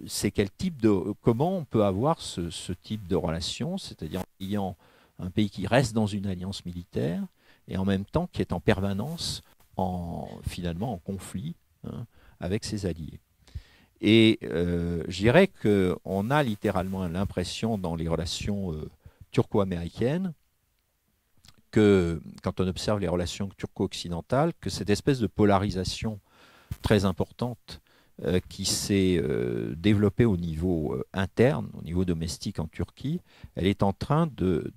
c'est quel type comment on peut avoir ce type de relation, c'est-à-dire ayant un pays qui reste dans une alliance militaire et en même temps qui est en permanence finalement en conflit, hein, avec ses alliés. Et je dirais qu'on a littéralement l'impression dans les relations turco-américaines que, quand on observe les relations turco-occidentales, que cette espèce de polarisation très importante qui s'est développée au niveau interne, au niveau domestique en Turquie, elle est en train de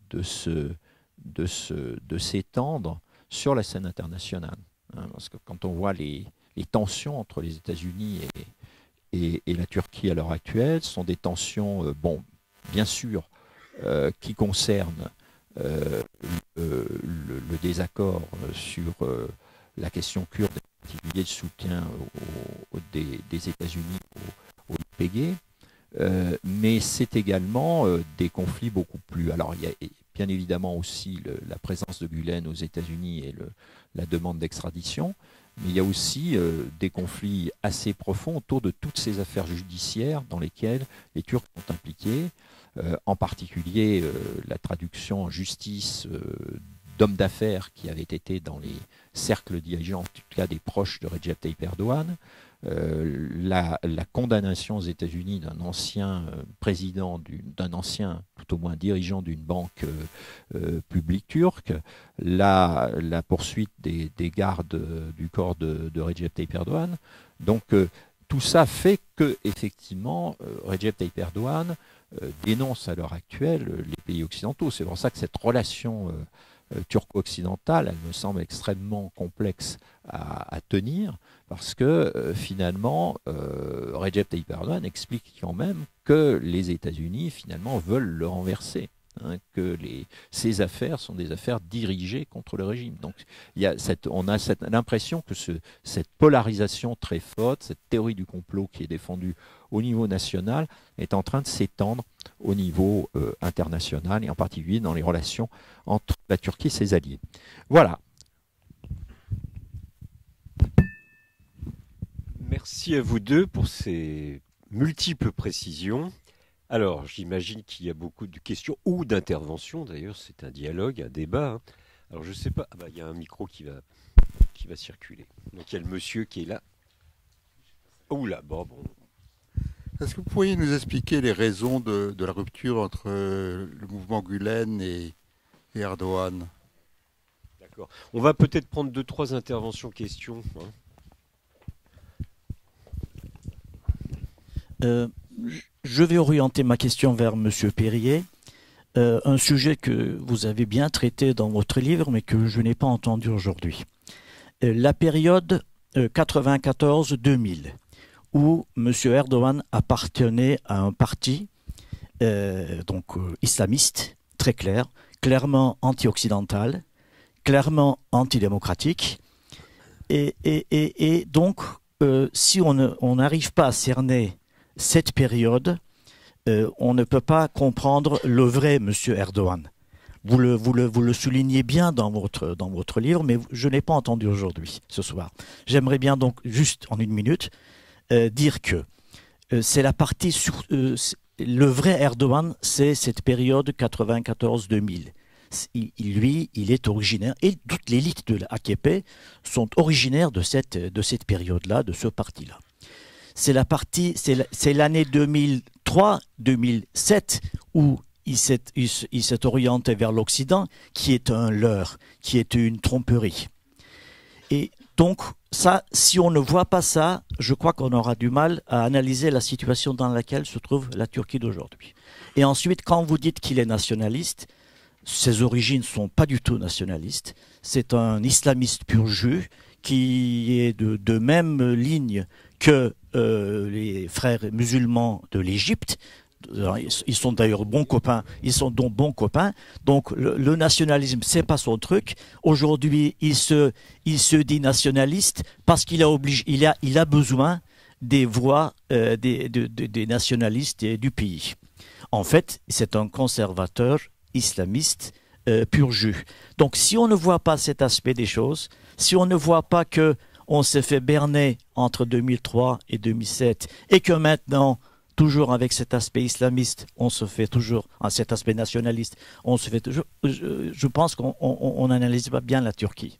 s'étendre sur la scène internationale. Hein, parce que quand on voit les tensions entre les États-Unis et la Turquie à l'heure actuelle, sont des tensions, bon, bien sûr, qui concernent le désaccord sur la question kurde, en particulier le soutien des États-Unis au YPG, mais c'est également des conflits beaucoup plus... Alors, il y a bien évidemment aussi la présence de Gülen aux États-Unis et la demande d'extradition, mais il y a aussi des conflits assez profonds autour de toutes ces affaires judiciaires dans lesquelles les Turcs sont impliqués, en particulier la traduction en justice d'hommes d'affaires qui avaient été dans les cercles dirigeants, en tout cas des proches de Recep Tayyip Erdogan, la condamnation aux États-Unis d'un ancien président, d'un ancien, tout au moins dirigeant d'une banque publique turque, la poursuite des gardes du corps de Recep Tayyip Erdogan. Donc tout ça fait que effectivement Recep Tayyip Erdogan dénonce à l'heure actuelle les pays occidentaux. C'est pour ça que cette relation turco-occidentale, elle me semble extrêmement complexe à tenir, parce que finalement, Recep Tayyip Erdogan explique quand même que les États-Unis finalement veulent le renverser, hein, que ces affaires sont des affaires dirigées contre le régime. Donc on a l'impression que cette polarisation très forte, cette théorie du complot qui est défendue au niveau national, est en train de s'étendre au niveau international, et en particulier dans les relations entre la Turquie et ses alliés. Voilà. Merci à vous deux pour ces multiples précisions. Alors, j'imagine qu'il y a beaucoup de questions ou d'interventions. D'ailleurs, c'est un dialogue, un débat. Hein. Alors, je ne sais pas. Ah bah, il y a un micro qui va circuler. Donc, il y a le monsieur qui est là. Oh là, bon. Est-ce que vous pourriez nous expliquer les raisons de la rupture entre le mouvement Gülen et Erdogan? D'accord. On va peut-être prendre 2-3 interventions, questions. Hein. Je vais orienter ma question vers M. Perrier, un sujet que vous avez bien traité dans votre livre, mais que je n'ai pas entendu aujourd'hui. La période 94-2000, où M. Erdogan appartenait à un parti islamiste, très clair, clairement anti-occidental, clairement antidémocratique, et donc, si on n'arrive pas à cerner cette période, on ne peut pas comprendre le vrai M. Erdogan. Vous le soulignez bien dans votre livre, mais je n'ai pas entendu aujourd'hui, ce soir. J'aimerais bien donc, juste en une minute, dire que c'est la partie... le vrai Erdogan, c'est cette période 94-2000. Il est originaire, et toute l'élite de l'AKP sont originaires de cette période-là, de ce parti-là. C'est l'année 2003-2007 où il s'est orienté vers l'Occident, qui est un leurre, qui est une tromperie. Et donc, ça, si on ne voit pas ça, je crois qu'on aura du mal à analyser la situation dans laquelle se trouve la Turquie d'aujourd'hui. Et ensuite, quand vous dites qu'il est nationaliste, ses origines ne sont pas du tout nationalistes. C'est un islamiste pur jus qui est de même ligne que les frères musulmans de l'Égypte, ils sont d'ailleurs bons copains. Ils sont donc bons copains. Donc le nationalisme, c'est pas son truc. Aujourd'hui, il se dit nationaliste parce qu'il a besoin des voix des nationalistes du pays. En fait, c'est un conservateur islamiste pur jus. Donc, si on ne voit pas cet aspect des choses, si on ne voit pas que on s'est fait berner entre 2003 et 2007 et que maintenant, toujours avec cet aspect islamiste, on se fait toujours, cet aspect nationaliste, on se fait toujours, je pense qu'on n'analyse pas bien la Turquie.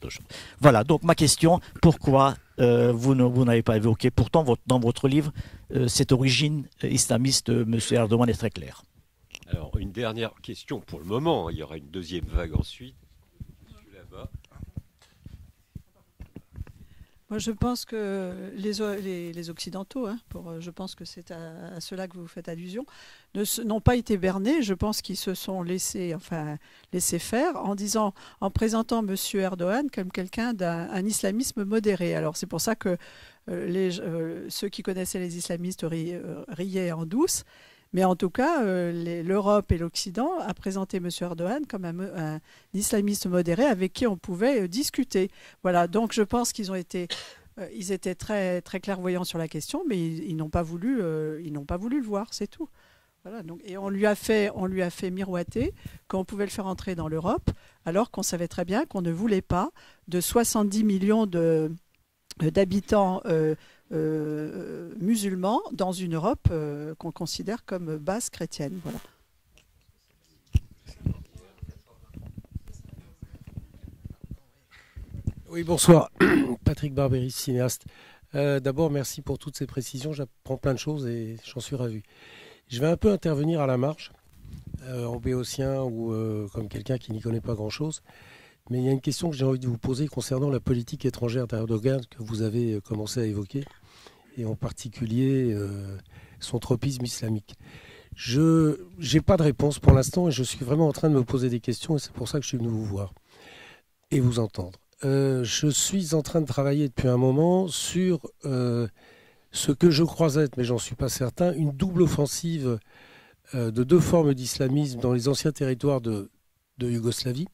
Voilà, donc ma question, pourquoi vous n'avez pas évoqué, pourtant dans votre livre, cette origine islamiste de M. Erdogan est très claire. Alors, une dernière question pour le moment. Il y aura une deuxième vague ensuite. Là-bas. Moi, je pense que les Occidentaux, je pense que c'est à cela que vous faites allusion, n'ont pas été bernés. Je pense qu'ils se sont laissés faire en présentant M. Erdogan comme quelqu'un d'un islamisme modéré. Alors, c'est pour ça que ceux qui connaissaient les islamistes riaient en douce. Mais en tout cas, l'Europe et l'Occident a présenté M. Erdogan comme un islamiste modéré avec qui on pouvait discuter. Voilà, donc je pense ils étaient très, très clairvoyants sur la question, mais ils n'ont pas voulu le voir, c'est tout. Voilà, donc, et on lui a fait miroiter qu'on pouvait le faire entrer dans l'Europe, alors qu'on savait très bien qu'on ne voulait pas de 70 millions d'habitants musulmans dans une Europe qu'on considère comme basse chrétienne. Voilà. Oui, bonsoir. Patrick Barberis, cinéaste. D'abord, merci pour toutes ces précisions. J'apprends plein de choses et j'en suis ravi. Je vais un peu intervenir à la marge, en béotien ou comme quelqu'un qui n'y connaît pas grand-chose. Mais il y a une question que j'ai envie de vous poser concernant la politique étrangère d'Erdogan que vous avez commencé à évoquer, et en particulier son tropisme islamique. Je n'ai pas de réponse pour l'instant et je suis vraiment en train de me poser des questions et c'est pour ça que je suis venu vous voir et vous entendre. Je suis en train de travailler depuis un moment sur ce que je crois être, mais j'en suis pas certain, une double offensive de deux formes d'islamisme dans les anciens territoires de Yougoslavie,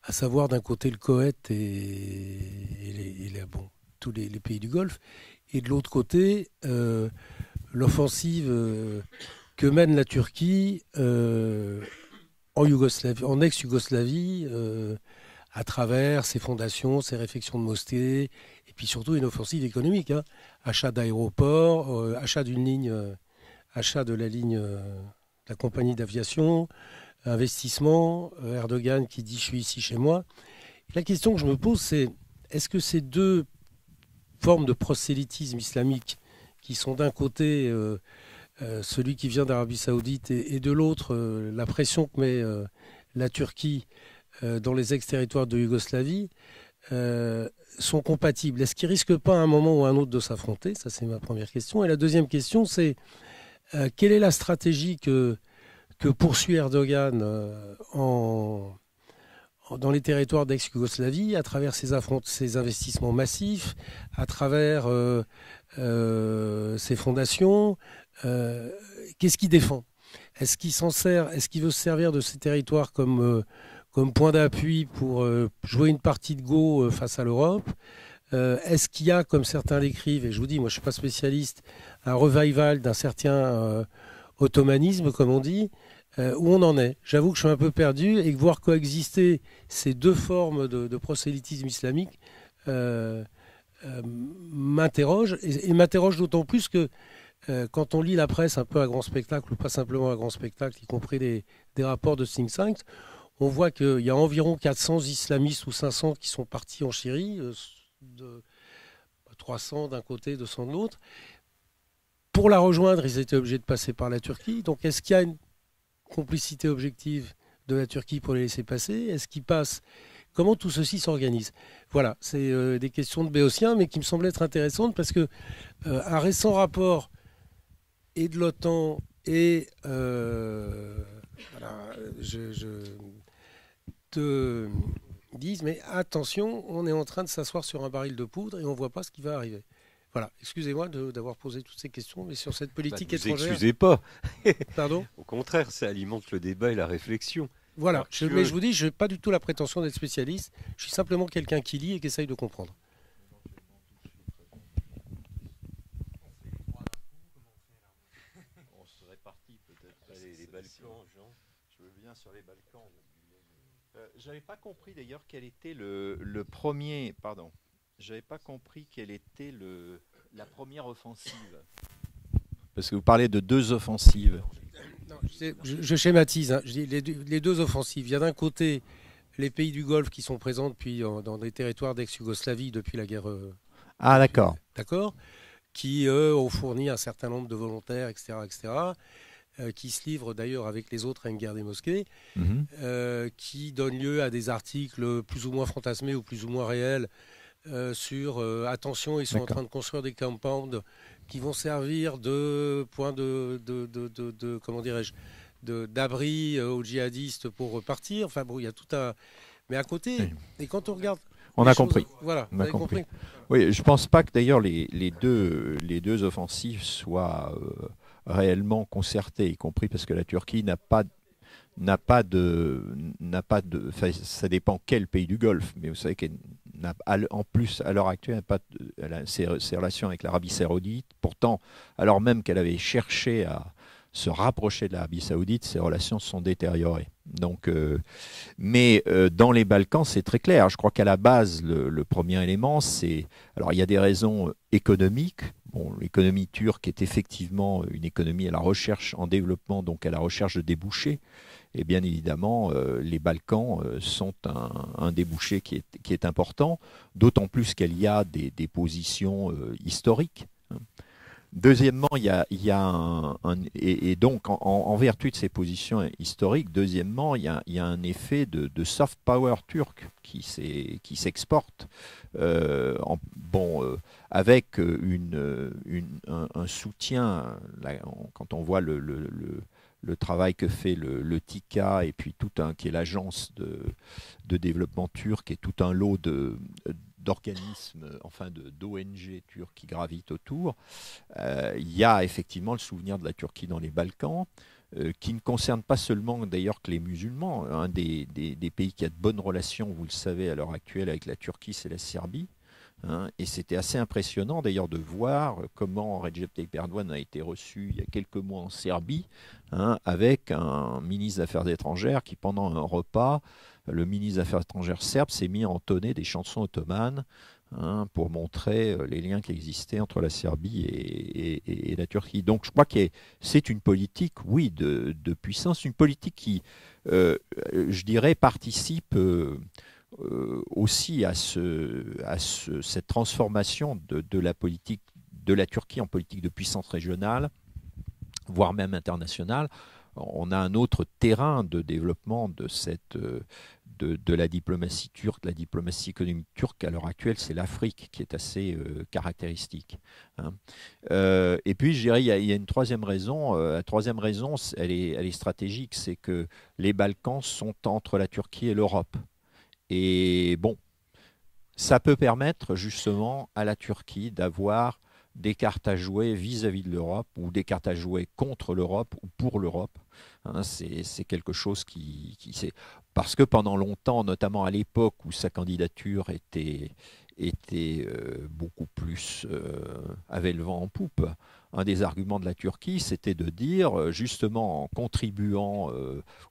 à savoir d'un côté le Koweït et tous les pays du Golfe, et de l'autre côté l'offensive que mène la Turquie en Yougoslavie, en ex-Yougoslavie, à travers ses fondations, ses réfections de mosquées, et puis surtout une offensive économique, achat d'aéroports, achat de la ligne, la compagnie d'aviation, investissement, Erdogan qui dit « je suis ici chez moi ». La question que je me pose, c'est est-ce que ces deux formes de prosélytisme islamique, qui sont d'un côté celui qui vient d'Arabie Saoudite et de l'autre la pression que met la Turquie dans les ex-territoires de Yougoslavie, sont compatibles? Est-ce qu'ils ne risquent pas à un moment ou à un autre de s'affronter? Ça, c'est ma première question. Et la deuxième question, c'est quelle est la stratégie que poursuit Erdogan dans les territoires d'ex-Yougoslavie, à travers ses investissements massifs, à travers ses fondations? Qu'est-ce qu'il défend? Est-ce qu'il s'en sert? Est-ce qu'il veut se servir de ces territoires comme point d'appui pour jouer une partie de go face à l'Europe? Est-ce qu'il y a, comme certains l'écrivent, et je vous dis, moi je ne suis pas spécialiste, un revival d'un certain ottomanisme, comme on dit, où on en est? J'avoue que je suis un peu perdu et que voir coexister ces deux formes de prosélytisme islamique m'interroge, et m'interroge d'autant plus que quand on lit la presse un peu à grand spectacle, ou pas simplement à grand spectacle, y compris des rapports de think tanks, on voit qu'il y a environ 400 islamistes ou 500 qui sont partis en Syrie, 300 d'un côté, 200 de l'autre. Pour la rejoindre, ils étaient obligés de passer par la Turquie. Donc est-ce qu'il y a une complicité objective de la Turquie pour les laisser passer? Est-ce qu'ils passent? Comment tout ceci s'organise? Voilà, c'est des questions de béotien, mais qui me semblent être intéressantes parce que un récent rapport et de l'OTAN et te disent mais attention, on est en train de s'asseoir sur un baril de poudre et on ne voit pas ce qui va arriver. Voilà, excusez-moi d'avoir posé toutes ces questions, mais sur cette politique Bah, ne vous étrangère... excusez pas. Pardon ? Au contraire, ça alimente le débat et la réflexion. Voilà, Alors, mais je vous dis, je n'ai pas du tout la prétention d'être spécialiste, je suis simplement quelqu'un qui lit et qui essaye de comprendre. On se répartit peut-être les Balkans, Jean. Je veux bien sur les Balkans. J'avais pas compris d'ailleurs quel était le premier. Pardon. J'avais pas compris quelle était la première offensive. Parce que vous parlez de deux offensives. Non, je schématise, hein. Je dis les deux offensives. Il y a d'un côté les pays du Golfe qui sont présents depuis dans des territoires d'ex-Yougoslavie depuis la guerre. Ah d'accord. D'accord. Qui eux ont fourni un certain nombre de volontaires, etc., qui se livrent d'ailleurs avec les autres à une guerre des mosquées, qui donne lieu à des articles plus ou moins fantasmés ou plus ou moins réels sur attention, ils sont en train de construire des compounds qui vont servir de point de comment dirais-je, d'abri aux djihadistes pour repartir. Enfin bon, il y a tout un... Mais à côté, et quand on regarde... On a compris. Voilà, on a compris. Oui, je pense pas que d'ailleurs les deux offensives soient réellement concertées, y compris parce que la Turquie n'a pas de, enfin, ça dépend quel pays du Golfe, mais vous savez qu'elle n'a, en plus à l'heure actuelle, elle a ses relations avec l'Arabie Saoudite. Pourtant, alors même qu'elle avait cherché à se rapprocher de l'Arabie Saoudite, ses relations se sont détériorées. Donc, mais dans les Balkans, c'est très clair. Je crois qu'à la base, le premier élément, c'est... Alors, il y a des raisons économiques. Bon, l'économie turque est effectivement une économie à la recherche en développement, donc à la recherche de débouchés. Et bien évidemment, les Balkans sont un débouché qui est important, d'autant plus qu'il y a des positions historiques. Deuxièmement, il y a et donc en vertu de ces positions historiques, deuxièmement, il y a un effet de soft power turc qui s'exporte, avec un soutien. Là, quand on voit le travail que fait le TİKA et puis qui est l'agence de développement turc et tout un lot d'organismes, enfin d'ONG turcs qui gravitent autour, il y a effectivement le souvenir de la Turquie dans les Balkans, qui ne concerne pas seulement d'ailleurs que les musulmans. Un des pays qui a de bonnes relations, vous le savez, à l'heure actuelle avec la Turquie, c'est la Serbie. Et c'était assez impressionnant d'ailleurs de voir comment Recep Tayyip Erdogan a été reçu il y a quelques mois en Serbie, avec un ministre des Affaires étrangères qui, pendant un repas, le ministre des Affaires étrangères serbe s'est mis à entonner des chansons ottomanes pour montrer les liens qui existaient entre la Serbie et la Turquie. Donc je crois que c'est une politique, oui, de puissance, une politique qui, je dirais, participe... aussi à cette transformation de la politique de la Turquie en politique de puissance régionale, voire même internationale. On a un autre terrain de développement de la diplomatie turque, la diplomatie économique turque à l'heure actuelle, c'est l'Afrique qui est assez caractéristique. Et puis, je dirais, il y a une troisième raison. La troisième raison, elle est stratégique, c'est que les Balkans sont entre la Turquie et l'Europe. Et bon, ça peut permettre justement à la Turquie d'avoir des cartes à jouer vis-à-vis de l'Europe ou des cartes à jouer contre l'Europe ou pour l'Europe. C'est quelque chose qui parce que pendant longtemps, notamment à l'époque où sa candidature était beaucoup plus avait le vent en poupe, un des arguments de la Turquie, c'était de dire, justement en contribuant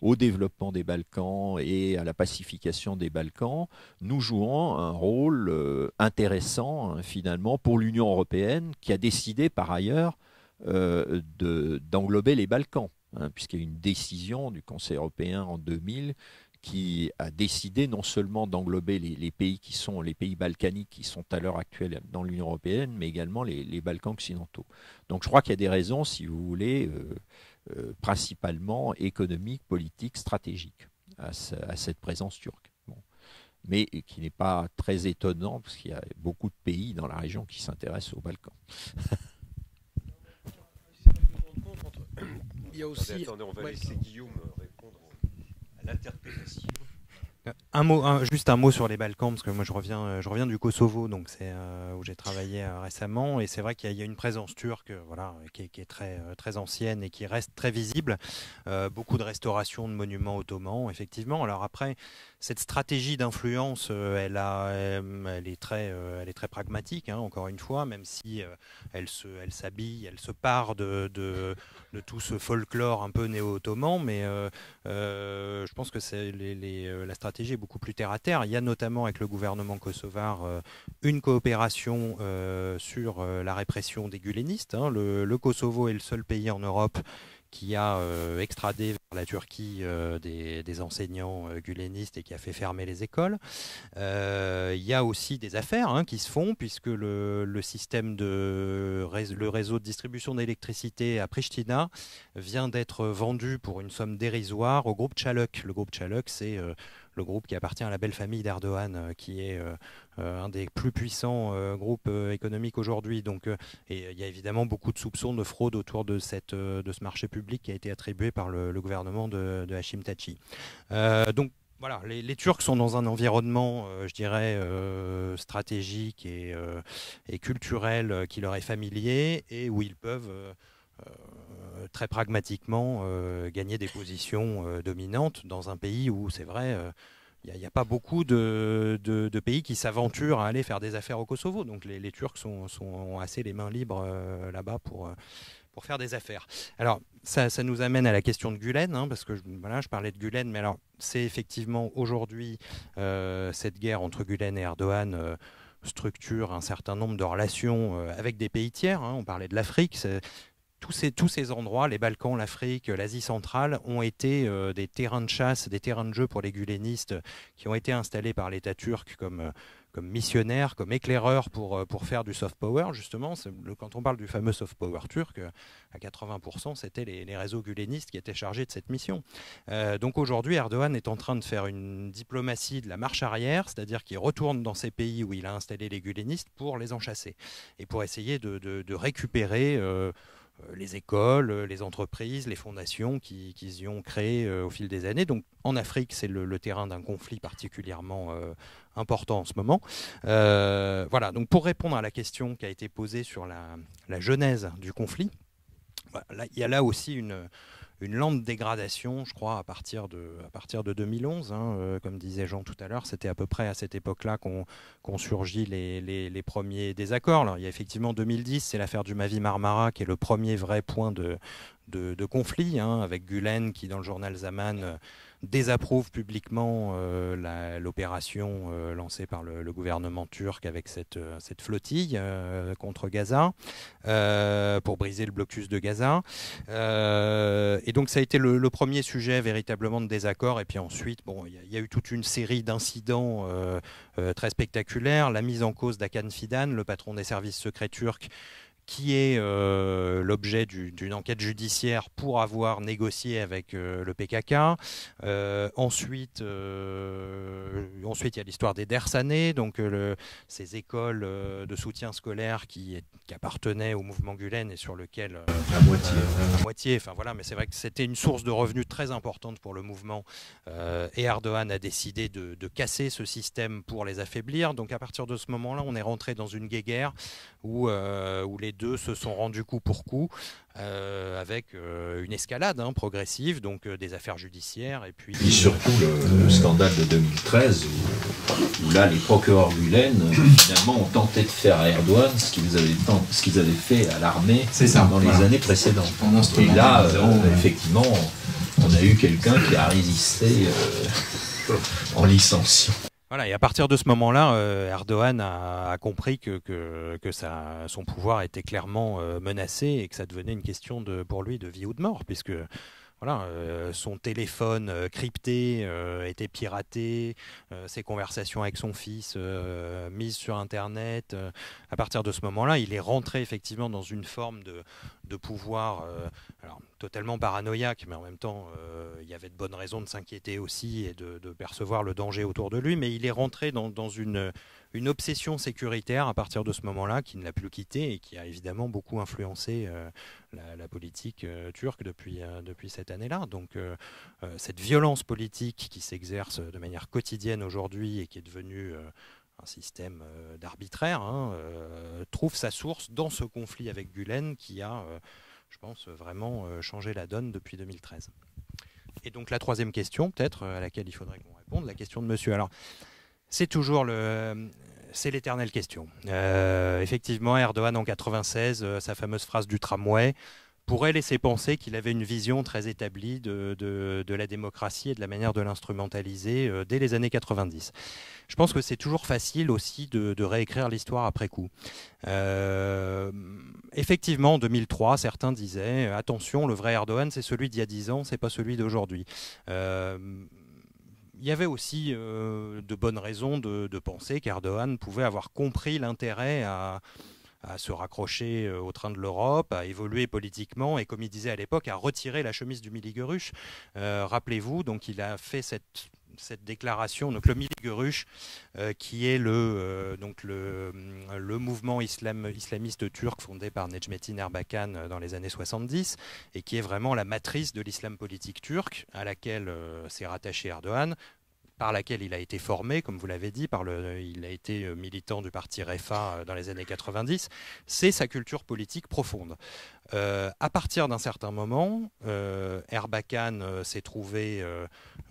au développement des Balkans et à la pacification des Balkans, nous jouons un rôle intéressant finalement pour l'Union européenne qui a décidé par ailleurs d'englober les Balkans, puisqu'il y a eu une décision du Conseil européen en 2000 qui a décidé non seulement d'englober les pays qui sont les pays balkaniques qui sont à l'heure actuelle dans l'Union européenne, mais également les Balkans occidentaux. Donc je crois qu'il y a des raisons, si vous voulez, principalement économiques, politiques, stratégiques à cette présence turque. Bon. Mais qui n'est pas très étonnant, parce qu'il y a beaucoup de pays dans la région qui s'intéressent aux Balkans. Il y a aussi... Attendez, on va laisser Guillaume répondre à l'interpellation. Juste un mot sur les Balkans, parce que moi je reviens du Kosovo, donc c'est où j'ai travaillé récemment, et c'est vrai qu'il y a une présence turque, voilà, qui est très très ancienne et qui reste très visible. Beaucoup de restauration de monuments ottomans, effectivement. Alors après, cette stratégie d'influence, elle est très pragmatique, hein, encore une fois, même si elle s'habille, elle se pare de tout ce folklore un peu néo-ottoman, mais je pense que la stratégie est beaucoup plus terre à terre. Il y a notamment avec le gouvernement kosovar une coopération sur la répression des gulenistes. Hein. Le Kosovo est le seul pays en Europe qui a extradé vers la Turquie des enseignants gulenistes et qui a fait fermer les écoles. Il y a aussi des affaires qui se font, puisque le système le réseau de distribution d'électricité à Pristina vient d'être vendu pour une somme dérisoire au groupe Çalık. Le groupe Çalık, c'est le groupe qui appartient à la belle famille d'Erdogan, qui est un des plus puissants groupes économiques aujourd'hui. Donc, et il y a évidemment beaucoup de soupçons de fraude autour de ce marché public qui a été attribué par le gouvernement de Hashim Thaçi. Donc, voilà, les Turcs sont dans un environnement, je dirais, stratégique et culturel qui leur est familier et où ils peuvent très pragmatiquement gagner des positions dominantes dans un pays où, c'est vrai, il n'y a pas beaucoup de pays qui s'aventurent à aller faire des affaires au Kosovo. Donc les Turcs sont assez les mains libres là-bas pour faire des affaires. Alors, ça nous amène à la question de Gülen, hein, parce que je parlais de Gülen, mais alors c'est effectivement aujourd'hui cette guerre entre Gülen et Erdogan structure un certain nombre de relations avec des pays tiers. Hein. On parlait de l'Afrique. Tous ces endroits, les Balkans, l'Afrique, l'Asie centrale, ont été des terrains de chasse, des terrains de jeu pour les gulenistes qui ont été installés par l'État turc comme missionnaires, comme éclaireurs pour faire du soft power, justement. Quand on parle du fameux soft power turc, à 80%, c'était les réseaux gulenistes qui étaient chargés de cette mission. Donc aujourd'hui, Erdogan est en train de faire une diplomatie de la marche arrière, c'est-à-dire qu'il retourne dans ces pays où il a installé les gulenistes pour les enchasser et pour essayer de récupérer les écoles, les entreprises, les fondations qu'ils y ont créées au fil des années. Donc en Afrique, c'est le terrain d'un conflit particulièrement important en ce moment. Voilà, donc pour répondre à la question qui a été posée sur la genèse du conflit, voilà, il y a là aussi une lente dégradation, je crois, à partir de 2011. Hein, comme disait Jean tout à l'heure, c'était à peu près à cette époque-là qu'ont surgi les premiers désaccords. Alors, il y a effectivement 2010, c'est l'affaire du Mavi Marmara qui est le premier vrai point de conflit, hein, avec Gülen qui, dans le journal Zaman, désapprouve publiquement l'opération lancée par le gouvernement turc avec cette flottille contre Gaza pour briser le blocus de Gaza. Et donc ça a été le premier sujet véritablement de désaccord. Et puis ensuite, il y a eu toute une série d'incidents très spectaculaires. La mise en cause d'Hakan Fidan, le patron des services secrets turcs, qui est l'objet d'une enquête judiciaire pour avoir négocié avec le PKK. Ensuite, il y a l'histoire des Dersaneh, donc ces écoles de soutien scolaire qui appartenaient au mouvement Gülen et sur lequel à moitié. Enfin voilà, mais c'est vrai que c'était une source de revenus très importante pour le mouvement. Et Erdogan a décidé de casser ce système pour les affaiblir. Donc à partir de ce moment-là, on est rentré dans une guéguerre où les deux se sont rendus coup pour coup avec une escalade progressive, donc des affaires judiciaires et puis surtout le scandale de 2013 où là les procureurs Gülen finalement ont tenté de faire à Erdogan ce qu'ils avaient fait à l'armée dans les années précédentes. Et là effectivement on a eu quelqu'un qui a résisté en licenciant. Voilà, et à partir de ce moment-là, Erdogan a compris que son pouvoir était clairement menacé et que ça devenait une question pour lui de vie ou de mort, puisque voilà, son téléphone crypté était piraté, ses conversations avec son fils mises sur Internet. À partir de ce moment-là, il est rentré effectivement dans une forme de pouvoir totalement paranoïaque, mais en même temps, il y avait de bonnes raisons de s'inquiéter aussi et de percevoir le danger autour de lui. Mais il est rentré dans une obsession sécuritaire à partir de ce moment-là, qui ne l'a plus quitté et qui a évidemment beaucoup influencé la politique turque depuis cette année-là. Donc cette violence politique qui s'exerce de manière quotidienne aujourd'hui et qui est devenue un système d'arbitraire, trouve sa source dans ce conflit avec Gülen qui a, je pense, vraiment changé la donne depuis 2013. Et donc la troisième question, peut-être, à laquelle il faudrait qu'on réponde, la question de monsieur. Alors, c'est toujours c'est l'éternelle question. Effectivement, Erdogan en 96, sa fameuse phrase du tramway, pourrait laisser penser qu'il avait une vision très établie de la démocratie et de la manière de l'instrumentaliser dès les années 90. Je pense que c'est toujours facile aussi de réécrire l'histoire après coup. Effectivement, en 2003, certains disaient « Attention, le vrai Erdogan, c'est celui d'il y a 10 ans, c'est pas celui d'aujourd'hui ». Il y avait aussi de bonnes raisons de penser qu'Erdogan pouvait avoir compris l'intérêt à se raccrocher au train de l'Europe, à évoluer politiquement et, comme il disait à l'époque, à retirer la chemise du Miligurush. Rappelez-vous, donc il a fait cette déclaration, donc le Miligurush, qui est le mouvement islamiste turc fondé par Necmettin Erbakan dans les années 70 et qui est vraiment la matrice de l'islam politique turc à laquelle s'est rattaché Erdogan, par laquelle il a été formé, comme vous l'avez dit, il a été militant du parti Refah dans les années 90, c'est sa culture politique profonde. À partir d'un certain moment, Erbakan s'est trouvé,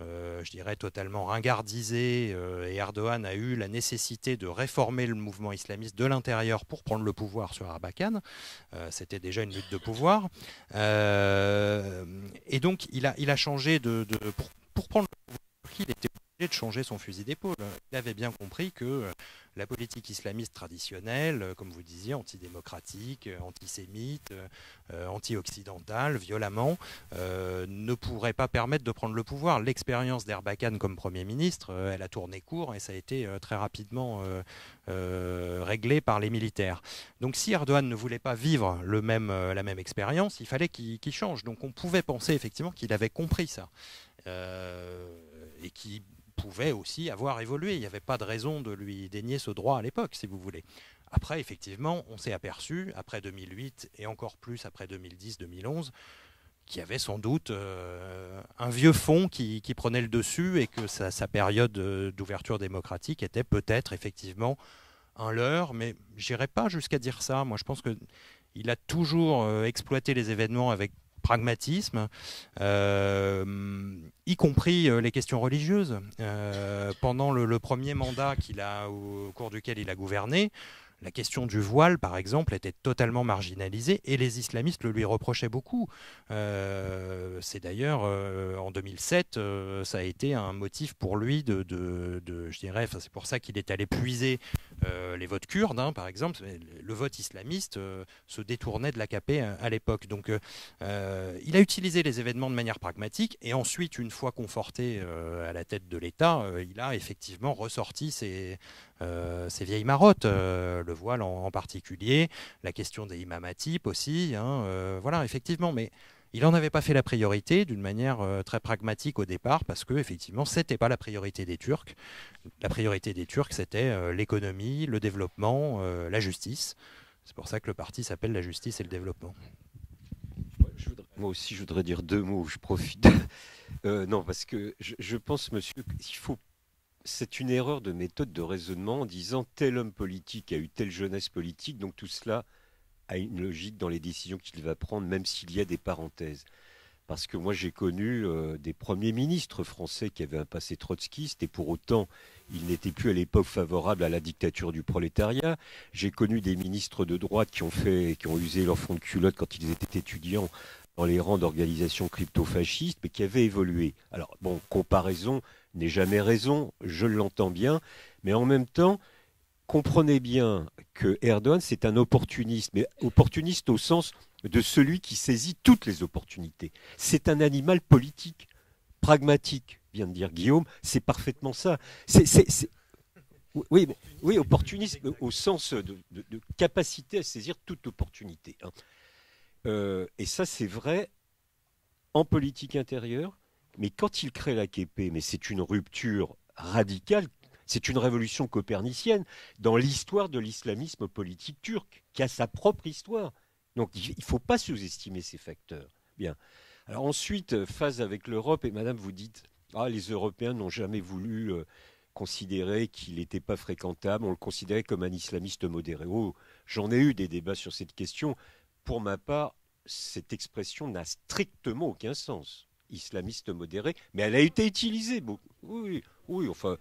je dirais, totalement ringardisé et Erdogan a eu la nécessité de réformer le mouvement islamiste de l'intérieur pour prendre le pouvoir sur Erbakan. C'était déjà une lutte de pouvoir. Et donc, il a changé pour prendre le pouvoir, il était de changer son fusil d'épaule. Il avait bien compris que la politique islamiste traditionnelle, comme vous disiez, antidémocratique, antisémite, anti-occidentale, violemment, ne pourrait pas permettre de prendre le pouvoir. L'expérience d'Erbakan comme Premier ministre, elle a tourné court et ça a été très rapidement réglé par les militaires. Donc si Erdogan ne voulait pas vivre la même expérience, il fallait qu'il change. Donc on pouvait penser effectivement qu'il avait compris ça. Et qui pouvait aussi avoir évolué. Il n'y avait pas de raison de lui dénier ce droit à l'époque, si vous voulez. Après, effectivement, on s'est aperçu, après 2008 et encore plus après 2010-2011, qu'il y avait sans doute un vieux fond qui prenait le dessus et que sa période d'ouverture démocratique était peut-être effectivement un leurre, mais j'irai pas jusqu'à dire ça. Moi, je pense qu'il a toujours exploité les événements avec pragmatisme, y compris les questions religieuses. Pendant le premier mandat au cours duquel il a gouverné, la question du voile, par exemple, était totalement marginalisée et les islamistes le lui reprochaient beaucoup. C'est d'ailleurs, en 2007, ça a été un motif pour lui je dirais, c'est pour ça qu'il est allé puiser les votes kurdes, par exemple. Le vote islamiste se détournait de l'AKP à l'époque. Donc, il a utilisé les événements de manière pragmatique et ensuite, une fois conforté à la tête de l'État, il a effectivement ressorti ses vieilles marottes, le voile en particulier, la question des imamatypes aussi, voilà, effectivement, mais il n'en avait pas fait la priorité d'une manière très pragmatique au départ, parce que effectivement, c'était pas la priorité des Turcs. La priorité des Turcs, c'était l'économie, le développement, la justice. C'est pour ça que le parti s'appelle La Justice et le Développement. Moi aussi, je voudrais dire deux mots, je profite. Non, parce que je pense, monsieur, qu'il faut... C'est une erreur de méthode de raisonnement en disant tel homme politique a eu telle jeunesse politique, donc tout cela a une logique dans les décisions qu'il va prendre, même s'il y a des parenthèses. Parce que moi j'ai connu des premiers ministres français qui avaient un passé trotskiste et pour autant ils n'étaient plus à l'époque favorables à la dictature du prolétariat. J'ai connu des ministres de droite qui ont usé leur fond de culotte quand ils étaient étudiants dans les rangs d'organisations crypto-fascistes, mais qui avaient évolué. Alors bon, comparaison n'est jamais raison, je l'entends bien, mais en même temps, comprenez bien que Erdogan, c'est un opportuniste, mais opportuniste au sens de celui qui saisit toutes les opportunités. C'est un animal politique, pragmatique, vient de dire Guillaume, c'est parfaitement ça. Oui, opportuniste au sens de capacité à saisir toute opportunité. Et ça, c'est vrai en politique intérieure, mais quand il crée l'AKP, mais c'est une rupture radicale, c'est une révolution copernicienne dans l'histoire de l'islamisme politique turc, qui a sa propre histoire. Donc il ne faut pas sous-estimer ces facteurs. Bien. Alors ensuite, phase avec l'Europe, et madame, vous dites, les Européens n'ont jamais voulu considérer qu'il n'était pas fréquentable, on le considérait comme un islamiste modéré. Oh, j'en ai eu des débats sur cette question. Pour ma part, cette expression n'a strictement aucun sens. Islamiste modéré, mais elle a été utilisée beaucoup. Oui, enfin,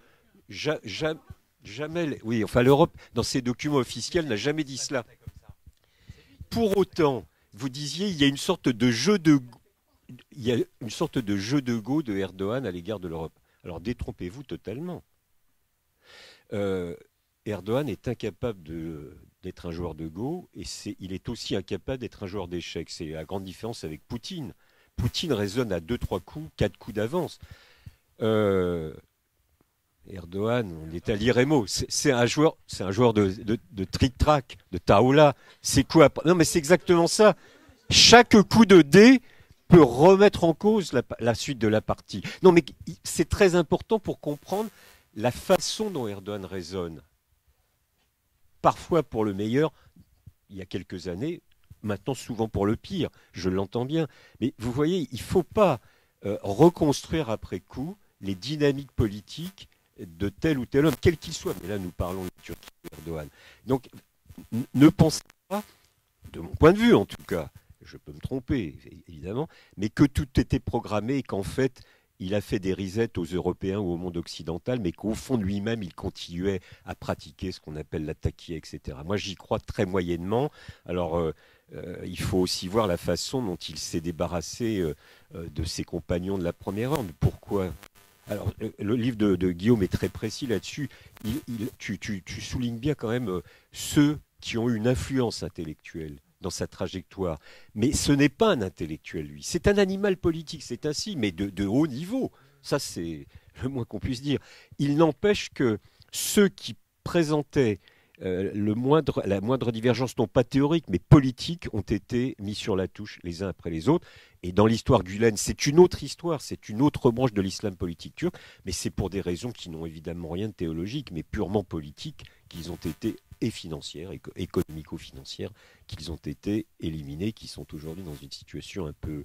jamais. Oui, enfin, l'Europe, dans ses documents officiels, n'a jamais dit cela. Pour autant, vous disiez, il y a une sorte de jeu de go de Erdogan à l'égard de l'Europe. Alors détrompez-vous totalement. Erdogan est incapable d'être un joueur de go et il est aussi incapable d'être un joueur d'échecs. C'est la grande différence avec Poutine. Poutine raisonne à 2-3 coups, 4 coups d'avance. Erdogan, on est à l'Iremo. C'est un joueur de trick-track, de taoula. C'est quoi? Non, mais c'est exactement ça. Chaque coup de dé peut remettre en cause la suite de la partie. Non, mais c'est très important pour comprendre la façon dont Erdogan raisonne. Parfois pour le meilleur, il y a quelques années, maintenant souvent pour le pire, je l'entends bien. Mais vous voyez, il ne faut pas reconstruire après coup les dynamiques politiques de tel ou tel homme, quel qu'il soit. Mais là, nous parlons de Turquie d'Erdogan. Donc, ne pensez pas, de mon point de vue en tout cas, je peux me tromper évidemment, mais que tout était programmé et qu'en fait, il a fait des risettes aux Européens ou au monde occidental, mais qu'au fond de lui-même, il continuait à pratiquer ce qu'on appelle la taqiyya, etc. Moi, j'y crois très moyennement. Alors, il faut aussi voir la façon dont il s'est débarrassé de ses compagnons de la première heure. Mais pourquoi? Alors, le livre de Guillaume est très précis là-dessus. Tu soulignes bien quand même ceux qui ont eu une influence intellectuelle dans sa trajectoire. Mais ce n'est pas un intellectuel, lui. C'est un animal politique, c'est ainsi, mais de haut niveau. Ça, c'est le moins qu'on puisse dire. Il n'empêche que ceux qui présentaient la moindre divergence, non pas théorique, mais politique, ont été mis sur la touche les uns après les autres. Et dans l'histoire Gülen, c'est une autre histoire, c'est une autre branche de l'islam politique turc, mais c'est pour des raisons qui n'ont évidemment rien de théologique, mais purement politiques, qu'ils ont été, et financières, économico-financières, qu'ils ont été éliminés, qui sont aujourd'hui dans une situation un peu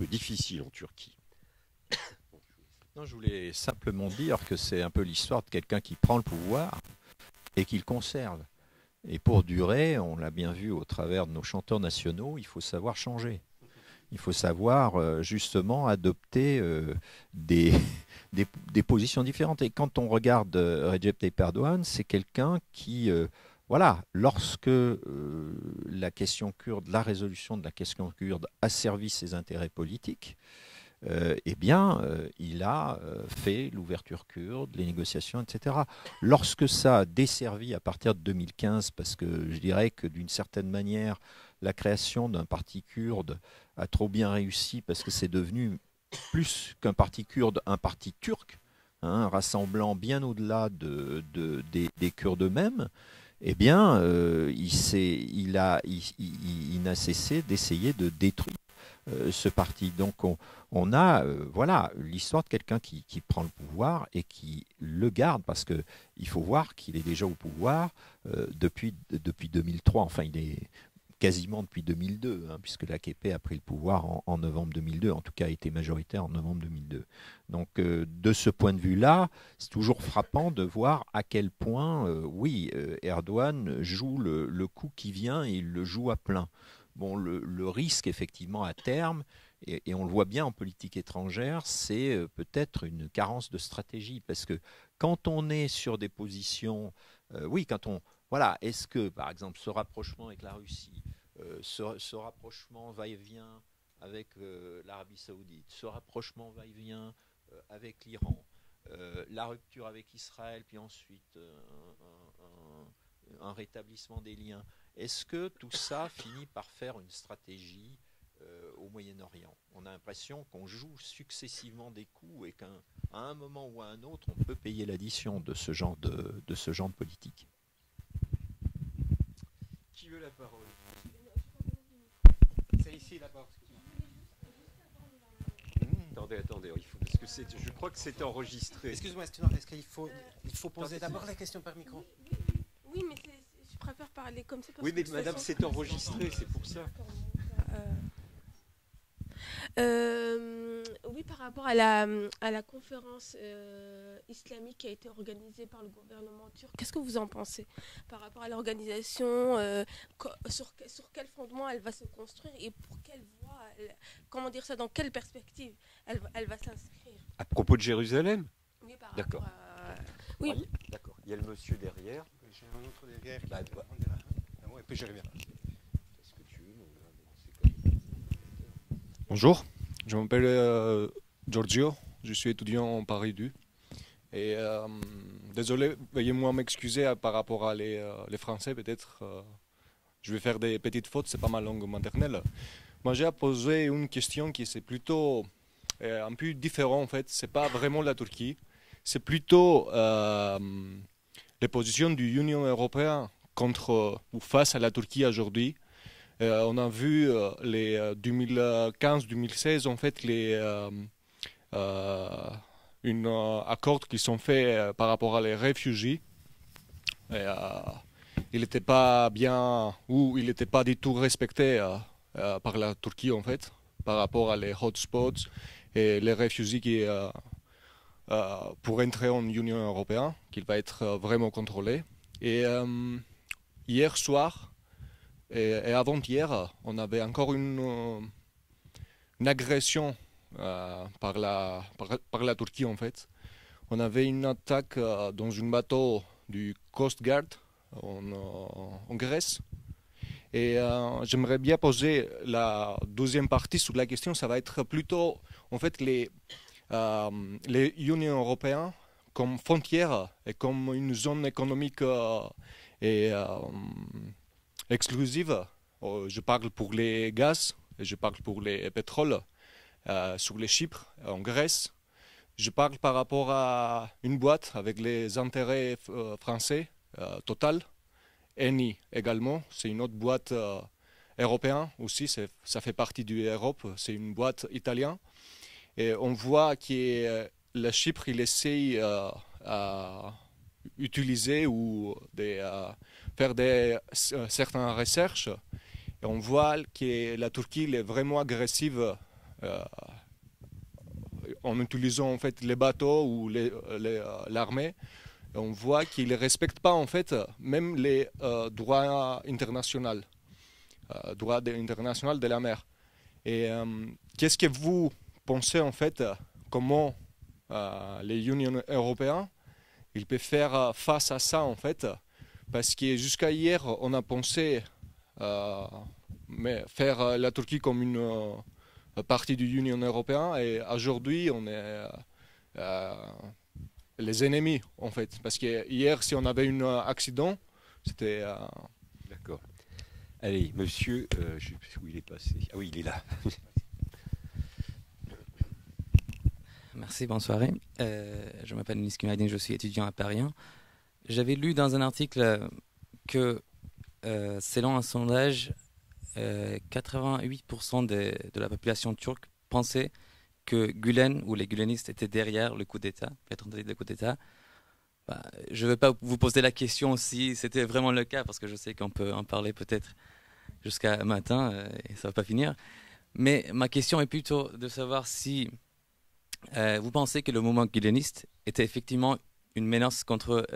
difficile en Turquie. Non, je voulais simplement dire que c'est un peu l'histoire de quelqu'un qui prend le pouvoir et qui le conserve. Et pour durer, on l'a bien vu au travers de nos chanteurs nationaux, il faut savoir changer. Il faut savoir justement adopter des positions différentes. Et quand on regarde Recep Tayyip Erdogan, c'est quelqu'un qui, lorsque la question kurde, la résolution de la question kurde a servi ses intérêts politiques, il a fait l'ouverture kurde, les négociations, etc. Lorsque ça a desservi à partir de 2015, parce que je dirais que d'une certaine manière, la création d'un parti kurde a trop bien réussi parce que c'est devenu plus qu'un parti kurde, un parti turc, rassemblant bien au-delà des Kurdes eux-mêmes, il n'a cessé d'essayer de détruire ce parti. Donc on a l'histoire de quelqu'un qui prend le pouvoir et qui le garde, parce qu'il faut voir qu'il est déjà au pouvoir depuis 2003, enfin il est quasiment depuis 2002, puisque l'AKP a pris le pouvoir en novembre 2002, en tout cas a été majoritaire en novembre 2002. Donc de ce point de vue-là, c'est toujours frappant de voir à quel point, Erdogan joue le coup qui vient et il le joue à plein. Bon, le risque, effectivement, à terme, et on le voit bien en politique étrangère, c'est peut-être une carence de stratégie, parce que quand on est sur des positions, est-ce que, par exemple, ce rapprochement avec la Russie, ce rapprochement va-et-vient avec l'Arabie Saoudite, ce rapprochement va-et-vient avec l'Iran, la rupture avec Israël, puis ensuite un rétablissement des liens, est-ce que tout ça finit par faire une stratégie au Moyen-Orient? On a l'impression qu'on joue successivement des coups et qu'à un moment ou à un autre, on peut payer l'addition de ce genre de politique. Qui veut la parole? C'est ici la parole. attendez, parce que je crois que c'est enregistré. Excuse-moi, est-ce qu'il faut poser d'abord la question par micro? Oui, mais je préfère parler comme ça. Oui, mais madame, c'est enregistré, c'est pour ça. Oui, par rapport à la conférence islamique qui a été organisée par le gouvernement turc, qu'est-ce que vous en pensez par rapport à l'organisation, sur quel fondement elle va se construire et pour quelle voie, comment dire ça, dans quelle perspective elle va s'inscrire? À propos de Jérusalem? Oui, par D'accord. rapport à... Oui. D'accord. Il y a le monsieur derrière. J'ai un autre derrière. Et puis je reviens. Qu'est-ce que tu veux, Bonjour, je m'appelle Giorgio, je suis étudiant en Paris 2. Et désolé, veuillez-moi m'excuser par rapport à les Français, peut-être. Je vais faire des petites fautes, c'est pas ma langue maternelle. Moi j'ai posé une question qui c'est plutôt un peu différent en fait. C'est pas vraiment la Turquie, c'est plutôt les positions de l'Union européenne contre ou face à la Turquie aujourd'hui. On a vu les 2015-2016 en fait une accord qui sont faits par rapport à les réfugiés. Il n'était pas bien ou il n'était pas du tout respecté par la Turquie en fait par rapport à les hotspots et les réfugiés qui pour entrer en Union européenne, qu'il va être vraiment contrôlé. Et hier soir et avant-hier, on avait encore une agression par la Turquie en fait. On avait une attaque dans un bateau du Coast Guard en Grèce. Et j'aimerais bien poser la deuxième partie sur la question. Ça va être plutôt en fait les Unions européennes comme frontière et comme une zone économique exclusive. Je parle pour les gaz et je parle pour les pétroles sur les Chypres en Grèce. Je parle par rapport à une boîte avec les intérêts français, Total, Eni également. C'est une autre boîte européenne aussi, ça fait partie de l'Europe, c'est une boîte italienne. Et on voit que la Chypre, il essaye à utiliser ou faire certaines recherches. Et on voit que la Turquie est vraiment agressive en utilisant en fait les bateaux ou l'armée. Et on voit qu'ils ne respectent pas en fait même les droits internationaux, de la mer. Et qu'est-ce que vous pensez en fait comment les Unions européennes ils peuvent faire face à ça en fait, parce que jusqu'à hier on a pensé faire la Turquie comme une partie de l'Union européenne et aujourd'hui on est les ennemis en fait, parce que hier si on avait un accident c'était D'accord. Allez, monsieur, je sais plus où il est passé. Ah oui, il est là. Merci, bonne soirée. Je m'appelle Nice Kumaydin, je suis étudiant à Paris 1. J'avais lu dans un article que, selon un sondage, 88% de la population turque pensait que Gülen ou les Gülenistes étaient derrière le coup d'État, la tentative de coup d'État. Je ne vais pas vous poser la question si c'était vraiment le cas, parce que je sais qu'on peut en parler peut-être jusqu'à matin et ça ne va pas finir. Mais ma question est plutôt de savoir si vous pensez que le mouvement güleniste était effectivement une menace contre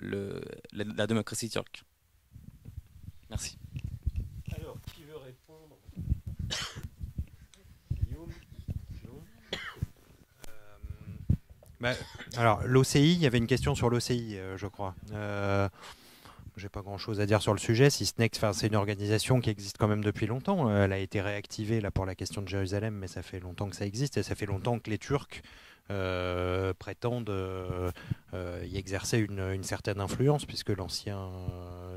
la démocratie turque. Merci. Alors, qui veut répondre? Alors, l'OCI, il y avait une question sur l'OCI, je crois. J'ai pas grand-chose à dire sur le sujet, si ce n'est que c'est une organisation qui existe quand même depuis longtemps. Elle a été réactivée là, pour la question de Jérusalem, mais ça fait longtemps que ça existe et ça fait longtemps que les Turcs prétendent y exercer une certaine influence, puisque l'ancien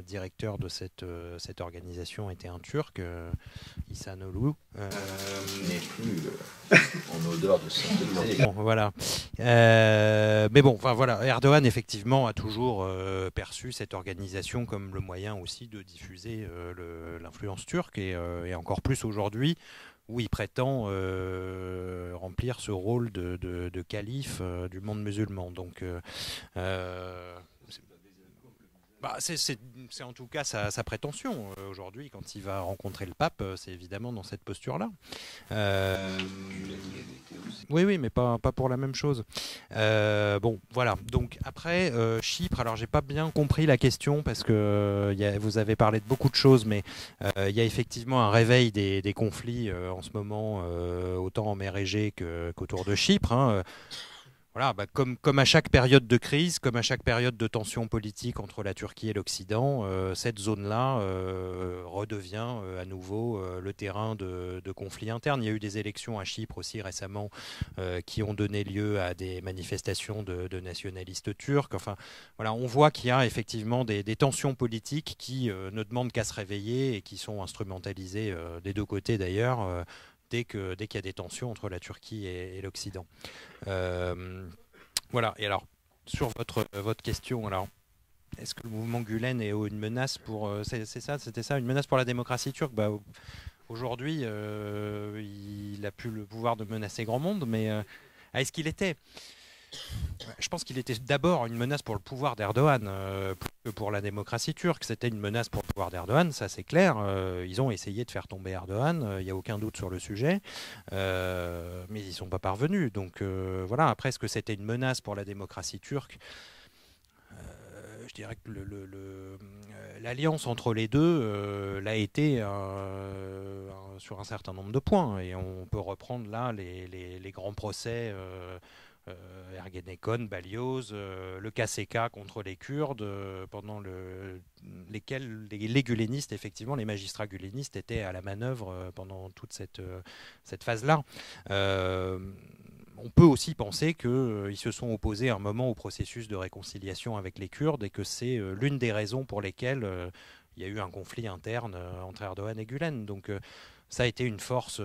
directeur de cette organisation était un Turc, Ihsanolu. N'est plus en odeur de sainteté. Bon, voilà. Mais bon, enfin voilà, Erdogan effectivement a toujours perçu cette organisation comme le moyen aussi de diffuser l'influence turque et encore plus aujourd'hui où il prétend remplir ce rôle de calife du monde musulman. Donc c'est en tout cas sa prétention. Aujourd'hui, quand il va rencontrer le pape, c'est évidemment dans cette posture-là. Oui, mais pas pour la même chose. Bon, voilà. Donc après, Chypre, alors j'ai pas bien compris la question parce que vous avez parlé de beaucoup de choses, mais il y a effectivement un réveil des conflits en ce moment, autant en mer Égée qu'autour de Chypre. Hein. Voilà, comme à chaque période de crise, comme à chaque période de tension politique entre la Turquie et l'Occident, cette zone-là redevient à nouveau le terrain de conflits internes. Il y a eu des élections à Chypre aussi récemment qui ont donné lieu à des manifestations de nationalistes turcs. Enfin, voilà, on voit qu'il y a effectivement des tensions politiques qui ne demandent qu'à se réveiller et qui sont instrumentalisées des deux côtés d'ailleurs. Dès qu'il y a des tensions entre la Turquie et l'Occident. Voilà. Et alors, sur votre question, alors, est-ce que le mouvement Gülen est une menace pour... C'était ça, une menace pour la démocratie turque? Aujourd'hui, il a plus le pouvoir de menacer grand monde, mais est-ce qu'il était... Je pense qu'il était d'abord une menace pour le pouvoir d'Erdogan, plus que pour la démocratie turque. C'était une menace pour le pouvoir d'Erdogan, ça c'est clair. Ils ont essayé de faire tomber Erdogan, il n'y a aucun doute sur le sujet, mais ils n'y sont pas parvenus. Donc voilà, après, est-ce que c'était une menace pour la démocratie turque? Je dirais que l'alliance entre les deux l'a été sur un certain nombre de points. Et on peut reprendre là les grands procès... Ergenekon, Balioz, le KCK contre les Kurdes, pendant lesquels les gulenistes, effectivement, les magistrats gulenistes étaient à la manœuvre pendant toute cette phase-là. On peut aussi penser qu'ils se sont opposés à un moment au processus de réconciliation avec les Kurdes et que c'est l'une des raisons pour lesquelles il y a eu un conflit interne entre Erdogan et Gülen. Donc ça a été une force...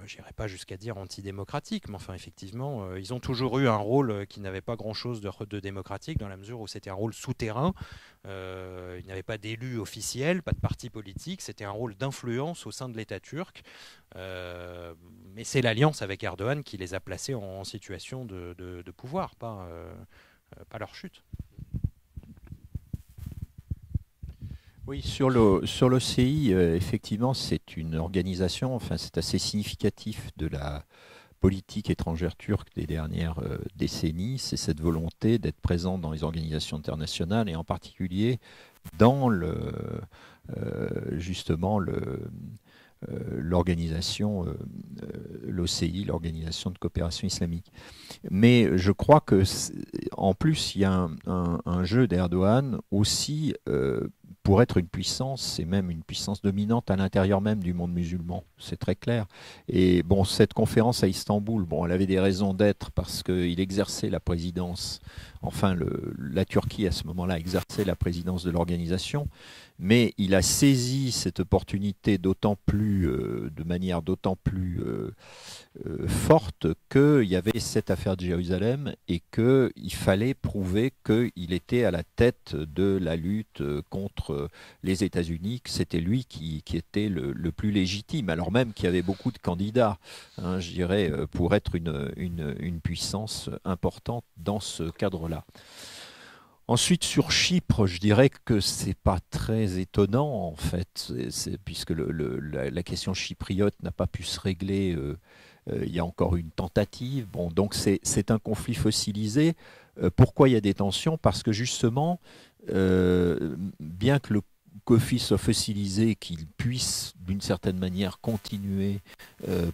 je n'irai pas jusqu'à dire antidémocratique, mais enfin effectivement, ils ont toujours eu un rôle qui n'avait pas grand-chose de démocratique, dans la mesure où c'était un rôle souterrain. Ils n'avaient pas d'élus officiels, pas de parti politique, c'était un rôle d'influence au sein de l'État turc. Mais c'est l'alliance avec Erdogan qui les a placés en situation de pouvoir, pas leur chute. Oui, sur l'OCI, effectivement, c'est une organisation, enfin c'est assez significatif de la politique étrangère turque des dernières décennies, c'est cette volonté d'être présent dans les organisations internationales et en particulier dans l'organisation, l'OCI, l'Organisation de coopération islamique. Mais je crois que en plus, il y a un jeu d'Erdogan aussi pour être une puissance, et même une puissance dominante à l'intérieur même du monde musulman, c'est très clair. Et bon, cette conférence à Istanbul, bon, elle avait des raisons d'être parce qu'il exerçait la présidence, enfin la Turquie à ce moment-là exerçait la présidence de l'organisation, mais il a saisi cette opportunité d'autant plus, de manière d'autant plus forte qu'il y avait cette affaire de Jérusalem et qu'il fallait prouver qu'il était à la tête de la lutte contre les États-Unis, que c'était lui qui était le plus légitime, alors même qu'il y avait beaucoup de candidats, hein, je dirais, pour être une puissance importante dans ce cadre-là. Ensuite, sur Chypre, je dirais que c'est pas très étonnant, en fait, puisque la question chypriote n'a pas pu se régler. Il y a encore une tentative. Bon, donc c'est un conflit fossilisé. Pourquoi il y a des tensions? Parce que justement, bien que le conflit soit fossilisé, qu'il puisse d'une certaine manière continuer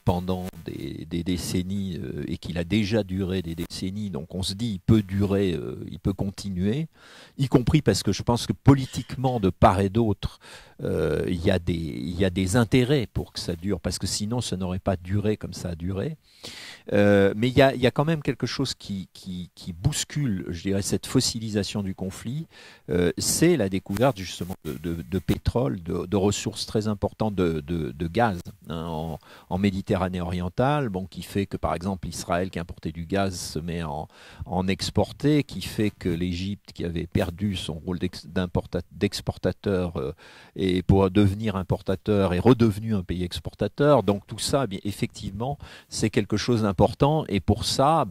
pendant des décennies et qu'il a déjà duré des décennies, donc on se dit il peut durer, il peut continuer, y compris parce que je pense que politiquement de part et d'autre il y a des intérêts pour que ça dure, parce que sinon ça n'aurait pas duré comme ça a duré. Mais il y a quand même quelque chose qui bouscule, je dirais, cette fossilisation du conflit, c'est la découverte justement de de pétrole, de ressources très importantes de gaz en Méditerranée orientale, bon, qui fait que par exemple Israël qui importait du gaz se met en exporter, qui fait que l'Égypte qui avait perdu son rôle d'exportateur et pour devenir importateur est redevenu un pays exportateur. Donc tout ça, bien, effectivement, c'est quelque chose d'important et pour ça,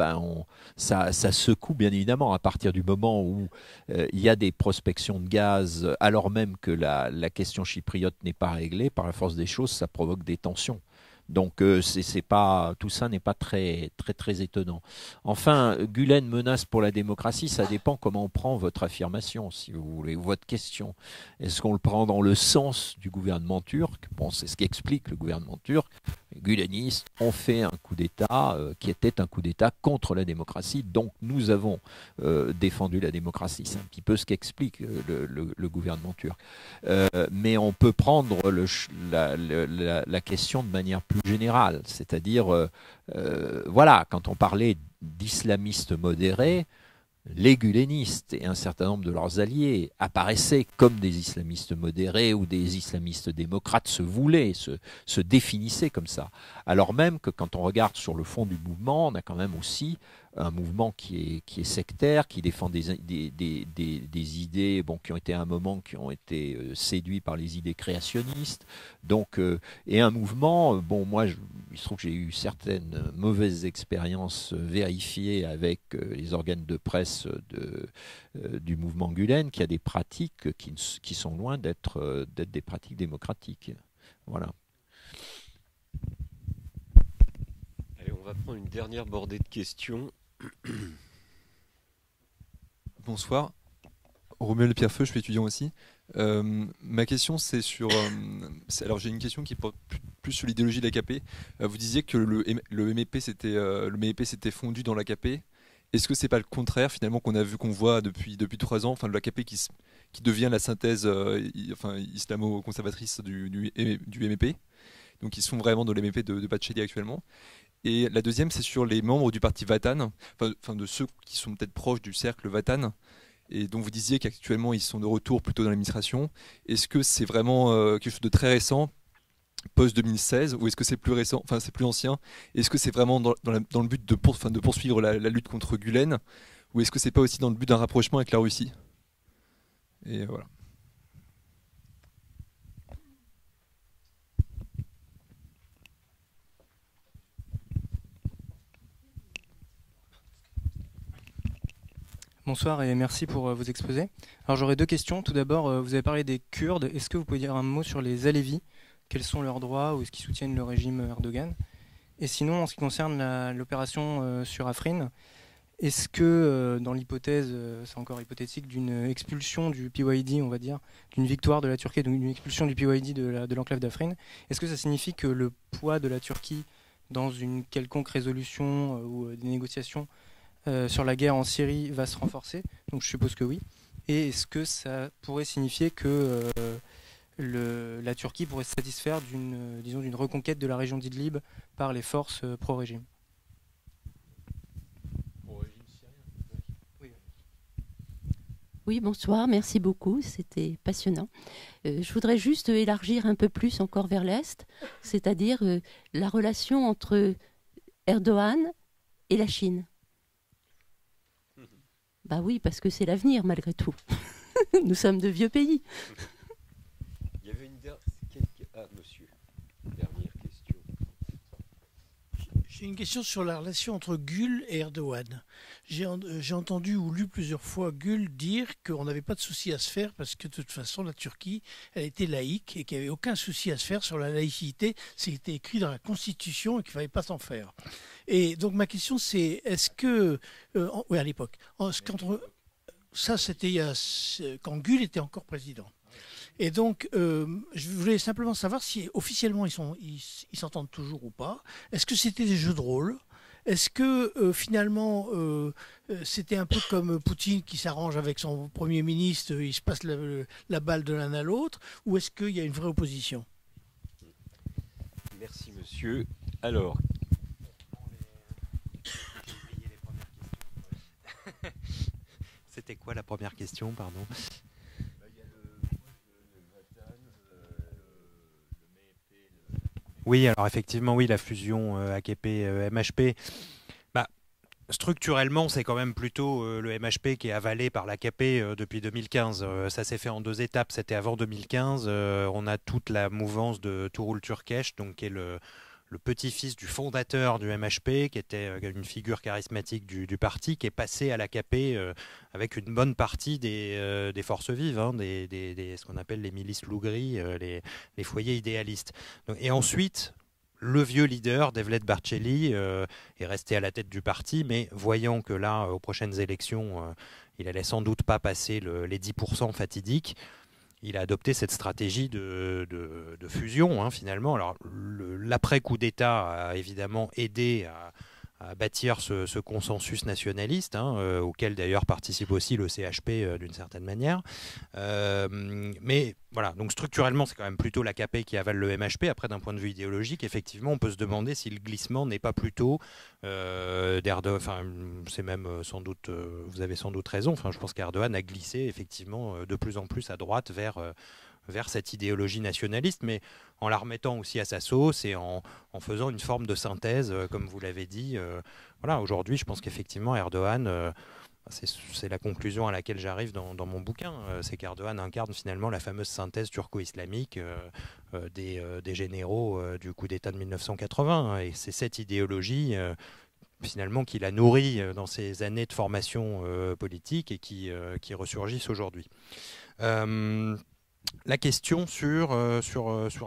ça secoue bien évidemment à partir du moment où il y a des prospections de gaz alors même que la question chypriote n'est pas réglée. Par la force des choses, ça provoque des tensions. Donc c'est pas, tout ça n'est pas très étonnant. Enfin, Gülen menace pour la démocratie, ça dépend comment on prend votre affirmation, si vous voulez, ou votre question. Est-ce qu'on le prend dans le sens du gouvernement turc? Bon, c'est ce qui explique le gouvernement turc. Les Gülenistes ont fait un coup d'État qui était un coup d'État contre la démocratie, donc nous avons défendu la démocratie. C'est un petit peu ce qu'explique le gouvernement turc. Mais on peut prendre la question de manière plus générale, c'est-à-dire, voilà, quand on parlait d'islamistes modérés, les Gülenistes et un certain nombre de leurs alliés apparaissaient comme des islamistes modérés ou des islamistes démocrates, se voulaient, se définissaient comme ça. Alors même que quand on regarde sur le fond du mouvement, on a quand même aussi un mouvement qui est sectaire, qui défend des idées qui ont été à un moment qui ont été séduits par les idées créationnistes. Donc, et un mouvement, moi, il se trouve que j'ai eu certaines mauvaises expériences vérifiées avec les organes de presse du mouvement Gülen, qui a des pratiques qui sont loin d'être des pratiques démocratiques. Voilà. Allez, on va prendre une dernière bordée de questions. Bonsoir, Romuald Pierrefeu, je suis étudiant aussi. Ma question c'est sur... alors j'ai une question qui porte plus sur l'idéologie de l'AKP. Vous disiez que le MEP s'était fondu dans l'AKP. Est-ce que c'est pas le contraire finalement qu'on voit depuis 3 ans, enfin l'AKP qui devient la synthèse islamo-conservatrice du MEP, donc ils sont vraiment dans le MEP de Bacheli actuellement. Et la deuxième, c'est sur les membres du parti Vatan, enfin de ceux qui sont peut-être proches du cercle Vatan, et dont vous disiez qu'actuellement ils sont de retour plutôt dans l'administration. Est-ce que c'est vraiment quelque chose de très récent, post-2016, ou est-ce que c'est plus récent, enfin c'est plus ancien? Est-ce que c'est vraiment dans le but de poursuivre la lutte contre Gülen, ou est-ce que c'est pas aussi dans le but d'un rapprochement avec la Russie? Et voilà. Bonsoir et merci pour vos exposés. Alors j'aurais 2 questions. Tout d'abord, vous avez parlé des Kurdes. Est-ce que vous pouvez dire un mot sur les Alevis? Quels sont leurs droits ou est-ce qu'ils soutiennent le régime Erdogan? Et sinon, en ce qui concerne l'opération sur Afrin, est-ce que dans l'hypothèse, c'est encore hypothétique, d'une expulsion du PYD, on va dire, d'une victoire de la Turquie, donc d'une expulsion du PYD de l'enclave d'Afrin, est-ce que ça signifie que le poids de la Turquie dans une quelconque résolution ou des négociations sur la guerre en Syrie va se renforcer? Donc je suppose que oui. Et est-ce que ça pourrait signifier que la Turquie pourrait se satisfaire d'une reconquête de la région d'Idlib par les forces pro-régime? Oui, bonsoir, merci beaucoup, c'était passionnant. Je voudrais juste élargir un peu plus encore vers l'Est, c'est-à-dire la relation entre Erdogan et la Chine. Bah oui, parce que c'est l'avenir malgré tout. Nous sommes de vieux pays. Il y avait une monsieur, dernière question. J'ai une question sur la relation entre Gül et Erdogan. J'ai entendu ou lu plusieurs fois Gül dire qu'on n'avait pas de souci à se faire parce que de toute façon la Turquie, elle était laïque et qu'il n'y avait aucun souci à se faire sur la laïcité. C'était écrit dans la Constitution et qu'il ne fallait pas s'en faire. Et donc ma question c'est, est-ce que... oui, à l'époque. Ça, c'était quand Gül était encore président. Et donc, je voulais simplement savoir si officiellement ils s'entendent toujours ou pas. Est-ce que c'était des jeux de rôle? Est-ce que finalement c'était un peu comme Poutine qui s'arrange avec son Premier ministre, il se passe la balle de l'un à l'autre? Ou est-ce qu'il y a une vraie opposition? Merci monsieur. Alors... C'était quoi la première question, pardon? Oui, alors effectivement, oui, la fusion AKP-MHP. Structurellement, c'est quand même plutôt le MHP qui est avalé par l'AKP depuis 2015. Ça s'est fait en 2 étapes. C'était avant 2015. On a toute la mouvance de Tuğrul Türkeş, donc qui est le petit-fils du fondateur du MHP, qui était une figure charismatique du parti, qui est passé à l'AKP avec une bonne partie des forces vives, hein, ce qu'on appelle les milices loup-gris, les foyers idéalistes. Et ensuite, le vieux leader, Devlet Bahçeli, est resté à la tête du parti, mais voyant que là, aux prochaines élections, il allait sans doute pas passer les 10% fatidiques, il a adopté cette stratégie de fusion, hein, finalement. Alors, l'après-coup d'État a évidemment aidé à bâtir ce consensus nationaliste, hein, auquel d'ailleurs participe aussi le CHP d'une certaine manière. Mais voilà, donc structurellement, c'est quand même plutôt l'AKP qui avale le MHP. Après, d'un point de vue idéologique, effectivement, on peut se demander si le glissement n'est pas plutôt d'Erdogan. Enfin, c'est même sans doute, vous avez sans doute raison. Enfin, je pense qu'Erdogan a glissé effectivement de plus en plus à droite vers cette idéologie nationaliste, mais en la remettant aussi à sa sauce et en faisant une forme de synthèse, comme vous l'avez dit. Voilà, aujourd'hui, je pense qu'effectivement, Erdogan, c'est la conclusion à laquelle j'arrive dans mon bouquin, c'est qu'Erdogan incarne finalement la fameuse synthèse turco-islamique des généraux du coup d'État de 1980, et c'est cette idéologie finalement qu'il a nourrie dans ses années de formation politique et qui ressurgissent aujourd'hui. La question sur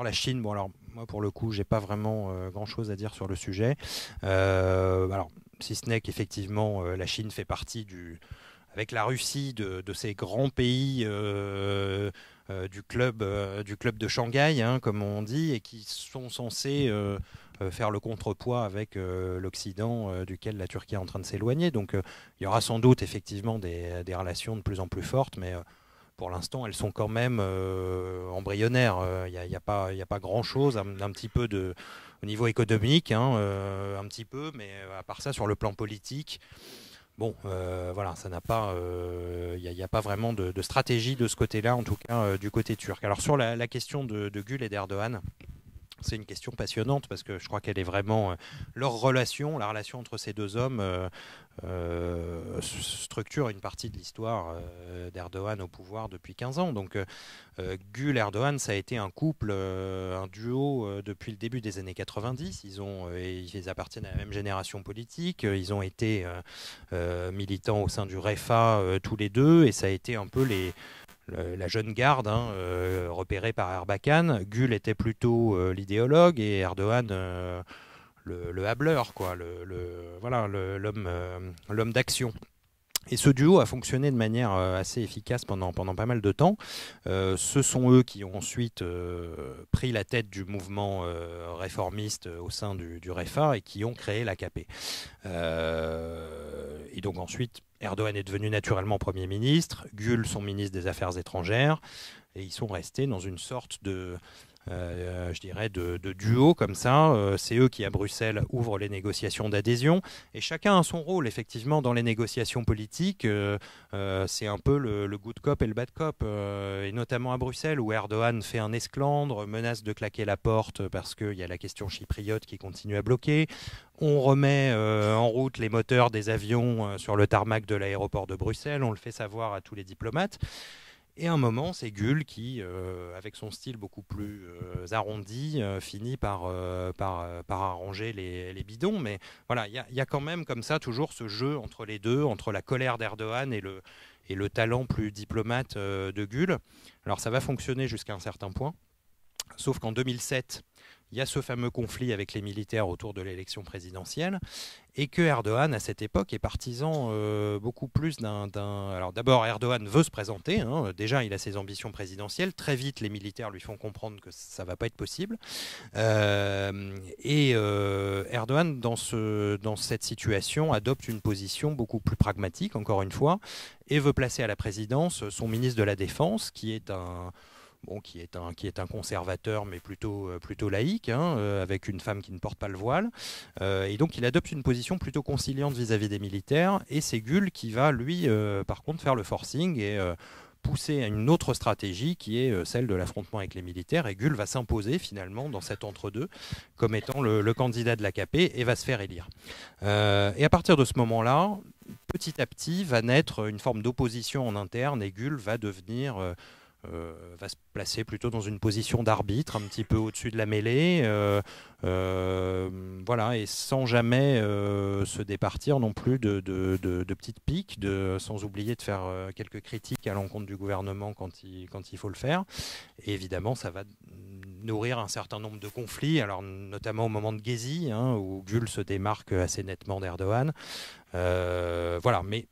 la Chine, bon alors moi pour le coup j'ai pas vraiment grand chose à dire sur le sujet, alors si ce n'est qu'effectivement la Chine fait partie avec la Russie de ces grands pays du club de Shanghai, hein, comme on dit, et qui sont censés faire le contrepoids avec l'Occident duquel la Turquie est en train de s'éloigner. Donc il y aura sans doute effectivement des relations de plus en plus fortes, mais pour l'instant, elles sont quand même embryonnaires. Il n'y a pas grand-chose, un petit peu au niveau économique, hein, un petit peu, mais à part ça, sur le plan politique, bon, voilà, ça n'a pas, il n'y a pas vraiment de stratégie de ce côté-là, en tout cas du côté turc. Alors sur la question de Gül et d'Erdogan, c'est une question passionnante parce que je crois qu'elle est vraiment la relation entre ces deux hommes structure une partie de l'histoire d'Erdogan au pouvoir depuis 15 ans. Donc Gül et Erdogan, ça a été un couple, un duo depuis le début des années 90. Ils appartiennent à la même génération politique. Ils ont été militants au sein du REFA tous les deux, et ça a été un peu la jeune garde, hein, repérée par Erbakan. Gül était plutôt l'idéologue et Erdogan le hableur, quoi, l'homme d'action. Et ce duo a fonctionné de manière assez efficace pendant pas mal de temps. Ce sont eux qui ont ensuite pris la tête du mouvement réformiste au sein du REFA et qui ont créé l'AKP. Et donc ensuite, Erdogan est devenu naturellement Premier ministre, Gül son ministre des Affaires étrangères, et ils sont restés dans une sorte de duo comme ça. C'est eux qui, à Bruxelles, ouvrent les négociations d'adhésion. Et chacun a son rôle, effectivement, dans les négociations politiques. C'est un peu le good cop et le bad cop. Et notamment à Bruxelles, où Erdogan fait un esclandre, menace de claquer la porte parce qu'il y a la question chypriote qui continue à bloquer. On remet en route les moteurs des avions sur le tarmac de l'aéroport de Bruxelles. On le fait savoir à tous les diplomates. Et à un moment, c'est Gül qui, avec son style beaucoup plus arrondi, finit par arranger les bidons. Mais voilà, il y a quand même comme ça toujours ce jeu entre les deux, entre la colère d'Erdogan et le talent plus diplomate de Gül. Alors ça va fonctionner jusqu'à un certain point, sauf qu'en 2007, il y a ce fameux conflit avec les militaires autour de l'élection présidentielle, et que Erdogan, à cette époque, est partisan beaucoup plus Alors d'abord, Erdogan veut se présenter, hein. Déjà il a ses ambitions présidentielles, très vite les militaires lui font comprendre que ça ne va pas être possible, et Erdogan, dans cette situation, adopte une position beaucoup plus pragmatique, encore une fois, et veut placer à la présidence son ministre de la Défense, qui est un conservateur, mais plutôt laïque, hein, avec une femme qui ne porte pas le voile. Et donc il adopte une position plutôt conciliante vis-à-vis des militaires. Et c'est Gül qui va, lui, par contre, faire le forcing et pousser à une autre stratégie qui est celle de l'affrontement avec les militaires. Et Gül va s'imposer finalement dans cet entre-deux comme étant le candidat de l'AKP et va se faire élire. Et à partir de ce moment-là, petit à petit va naître une forme d'opposition en interne et Gül va devenir... va se placer plutôt dans une position d'arbitre, un petit peu au-dessus de la mêlée, voilà, et sans jamais se départir non plus de petites piques, sans oublier de faire quelques critiques à l'encontre du gouvernement quand il faut le faire. Et évidemment, ça va nourrir un certain nombre de conflits, alors notamment au moment de Gezi, où Gül se démarque assez nettement d'Erdogan. Voilà, mais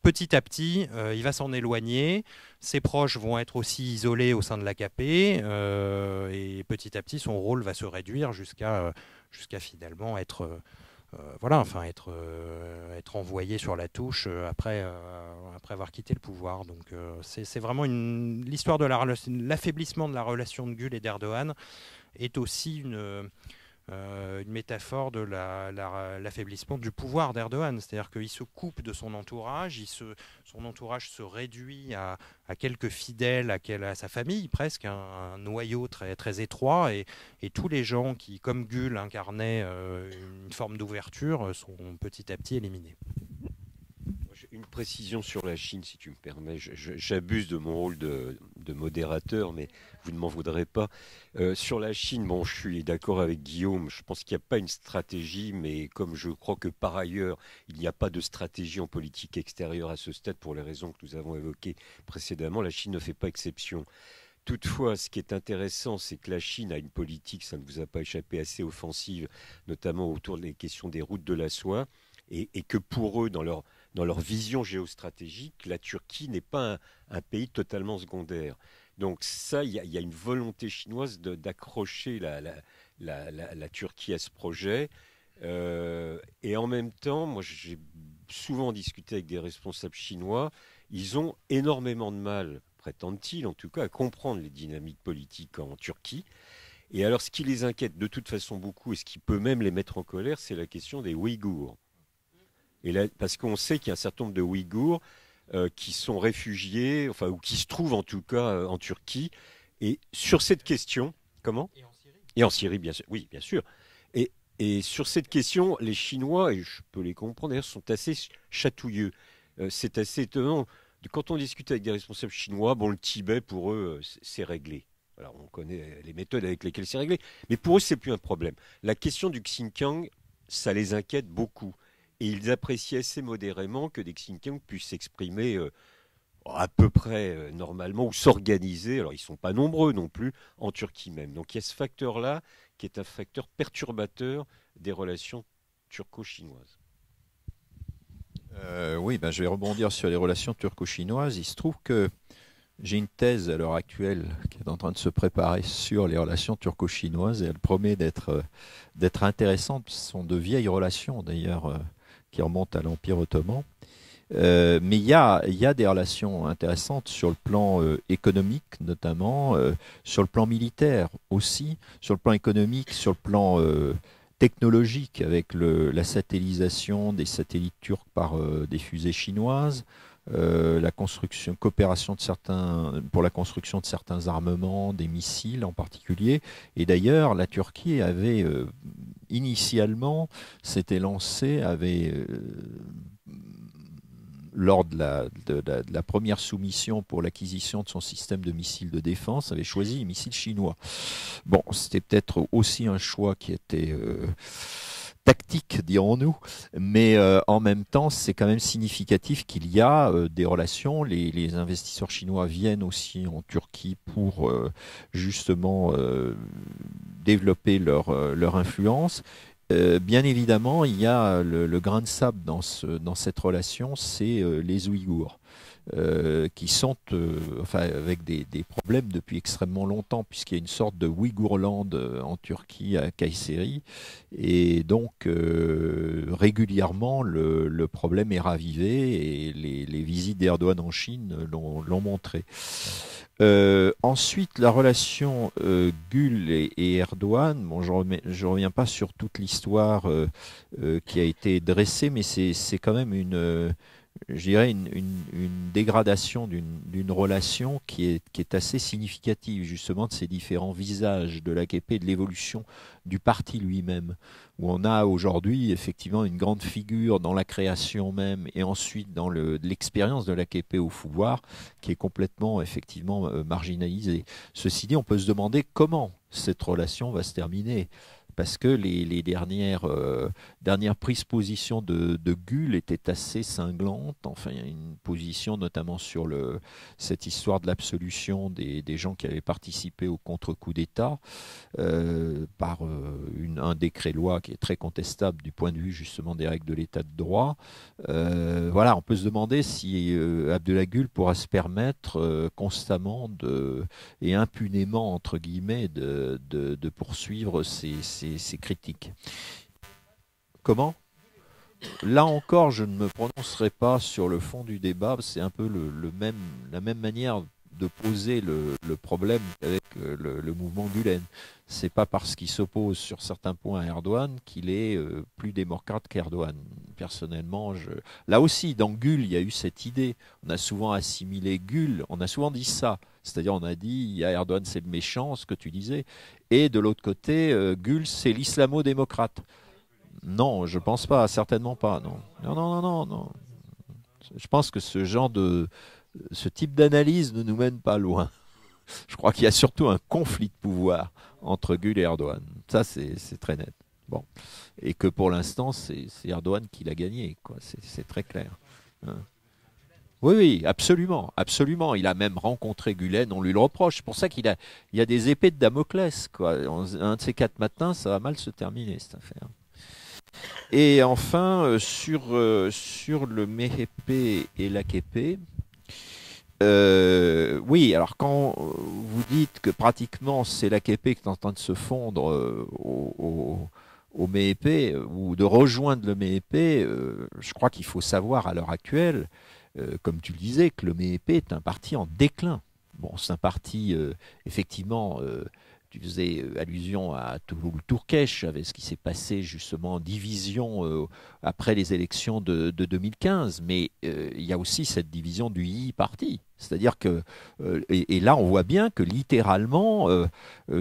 petit à petit, il va s'en éloigner. Ses proches vont être aussi isolés au sein de l'AKP et petit à petit, son rôle va se réduire jusqu'à finalement être envoyé sur la touche après avoir quitté le pouvoir. Donc c'est vraiment l'histoire de l'affaiblissement de la relation de Gül et d'Erdogan est aussi une métaphore de l'affaiblissement du pouvoir d'Erdogan. C'est-à-dire qu'il se coupe de son entourage, son entourage se réduit à quelques fidèles, à sa famille presque, un noyau très, très étroit, et tous les gens qui, comme Gül, incarnaient une forme d'ouverture sont petit à petit éliminés. Une précision sur la Chine, si tu me permets. J'abuse de mon rôle de modérateur, mais vous ne m'en voudrez pas. Sur la Chine, bon, je suis d'accord avec Guillaume. Je pense qu'il n'y a pas une stratégie, mais comme je crois que par ailleurs, il n'y a pas de stratégie en politique extérieure à ce stade, pour les raisons que nous avons évoquées précédemment, la Chine ne fait pas exception. Toutefois, ce qui est intéressant, c'est que la Chine a une politique, ça ne vous a pas échappé, assez offensive, notamment autour des questions des routes de la soie, et que pour eux, dans leur vision géostratégique, la Turquie n'est pas un pays totalement secondaire. Donc ça, il y a une volonté chinoise d'accrocher la Turquie à ce projet. Et en même temps, moi j'ai souvent discuté avec des responsables chinois, ils ont énormément de mal, prétendent-ils en tout cas, à comprendre les dynamiques politiques en Turquie. Et alors ce qui les inquiète de toute façon beaucoup, et ce qui peut même les mettre en colère, c'est la question des Ouïghours. Et là, parce qu'on sait qu'il y a un certain nombre de Ouïghours qui sont réfugiés, enfin, ou qui se trouvent en tout cas en Turquie. Et sur cette question, comment ? Et en Syrie, bien sûr. Oui, bien sûr. Et sur cette question, les Chinois, et je peux les comprendre d'ailleurs, sont assez chatouilleux. C'est assez étonnant. Quand on discute avec des responsables chinois, bon, le Tibet, pour eux, c'est réglé. Alors, on connaît les méthodes avec lesquelles c'est réglé. Mais pour eux, c'est plus un problème. La question du Xinjiang, ça les inquiète beaucoup. Et ils apprécient assez modérément que des Xinjiang puissent s'exprimer à peu près normalement ou s'organiser. Alors, ils ne sont pas nombreux non plus en Turquie même. Donc, il y a ce facteur-là qui est un facteur perturbateur des relations turco-chinoises. Oui, je vais rebondir sur les relations turco-chinoises. Il se trouve que j'ai une thèse à l'heure actuelle qui est en train de se préparer sur les relations turco-chinoises et elle promet d'être intéressante. Ce sont de vieilles relations d'ailleurs qui remontent à l'Empire ottoman. Mais il y a des relations intéressantes sur le plan économique notamment, sur le plan militaire aussi, sur le plan économique, sur le plan technologique avec la satellisation des satellites turcs par des fusées chinoises, la coopération pour la construction de certains armements, des missiles en particulier. Et d'ailleurs, la Turquie avait initialement s'était lancée, lors de la première soumission pour l'acquisition de son système de missiles de défense, avait choisi les missiles chinois. Bon, c'était peut-être aussi un choix qui était tactique, dirons-nous, mais en même temps, c'est quand même significatif qu'il y a des relations. Les investisseurs chinois viennent aussi en Turquie pour justement développer leur influence. Bien évidemment, il y a le grain de sable dans cette relation, c'est les Ouïghours, qui sont avec des problèmes depuis extrêmement longtemps, puisqu'il y a une sorte de Ouïghourland en Turquie, à Kayseri, et donc régulièrement le problème est ravivé, et les visites d'Erdogan en Chine l'ont montré. Ensuite, la relation Gül et Erdogan, bon, je reviens pas sur toute l'histoire qui a été dressée, mais c'est quand même une je dirais, une dégradation d'une relation qui est assez significative, justement, de ces différents visages de l'AKP et de l'évolution du parti lui-même, où on a aujourd'hui, effectivement, une grande figure dans la création même et ensuite dans l'expérience de l'AKP au pouvoir, qui est complètement, effectivement, marginalisée. Ceci dit, on peut se demander comment cette relation va se terminer. Parce que les dernières prises position de Gül étaient assez cinglantes. Enfin, il y a une position notamment sur cette histoire de l'absolution des gens qui avaient participé au contre-coup d'État par un décret-loi qui est très contestable du point de vue justement des règles de l'État de droit. Voilà, on peut se demander si Abdullah Gül pourra se permettre constamment et impunément, entre guillemets, de poursuivre ces critiques. Comment ? Là encore, je ne me prononcerai pas sur le fond du débat. C'est un peu la même manière de poser le problème avec le mouvement Gülen. C'est pas parce qu'il s'oppose sur certains points à Erdogan qu'il est plus démocrate qu'Erdogan. Personnellement, là aussi, dans Gül, il y a eu cette idée. On a souvent assimilé Gül, on a souvent dit ça. C'est-à-dire, on a dit, il y a Erdogan, c'est le méchant, ce que tu disais. Et de l'autre côté, Gül, c'est l'islamo-démocrate. Non, je pense pas, certainement pas. Non. Non. Je pense que ce type d'analyse ne nous mène pas loin. Je crois qu'il y a surtout un conflit de pouvoir entre Gül et Erdogan. Ça, c'est très net. Bon. Et que pour l'instant, c'est Erdogan qui l'a gagné, quoi. C'est très clair. Hein. Oui, absolument. Il a même rencontré Gülen, on lui le reproche. C'est pour ça qu'il y a des épées de Damoclès, quoi. Un de ces 4 matins, ça va mal se terminer, cette affaire. Et enfin, sur le MHP et l'AKP, oui, alors quand vous dites que pratiquement c'est l'AKP qui est en train de se fondre au MEP ou de rejoindre le MEP, je crois qu'il faut savoir à l'heure actuelle, comme tu le disais, que le MEP est un parti en déclin. Bon, c'est un parti, effectivement, tu faisais allusion à Touloul Tourkesh, avec ce qui s'est passé justement en division après les élections de 2015, mais il y a aussi cette division du I-Parti. C'est-à-dire que, et là on voit bien que littéralement,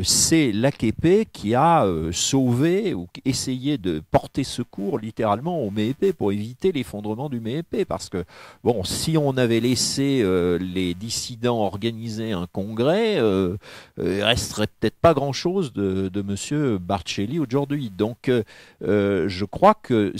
c'est l'AKP qui a sauvé ou essayé de porter secours littéralement au MEP pour éviter l'effondrement du MEP. Parce que, bon, si on avait laissé les dissidents organiser un congrès, il resterait peut-être pas grand-chose de monsieur Barcelli aujourd'hui. Donc, je crois que,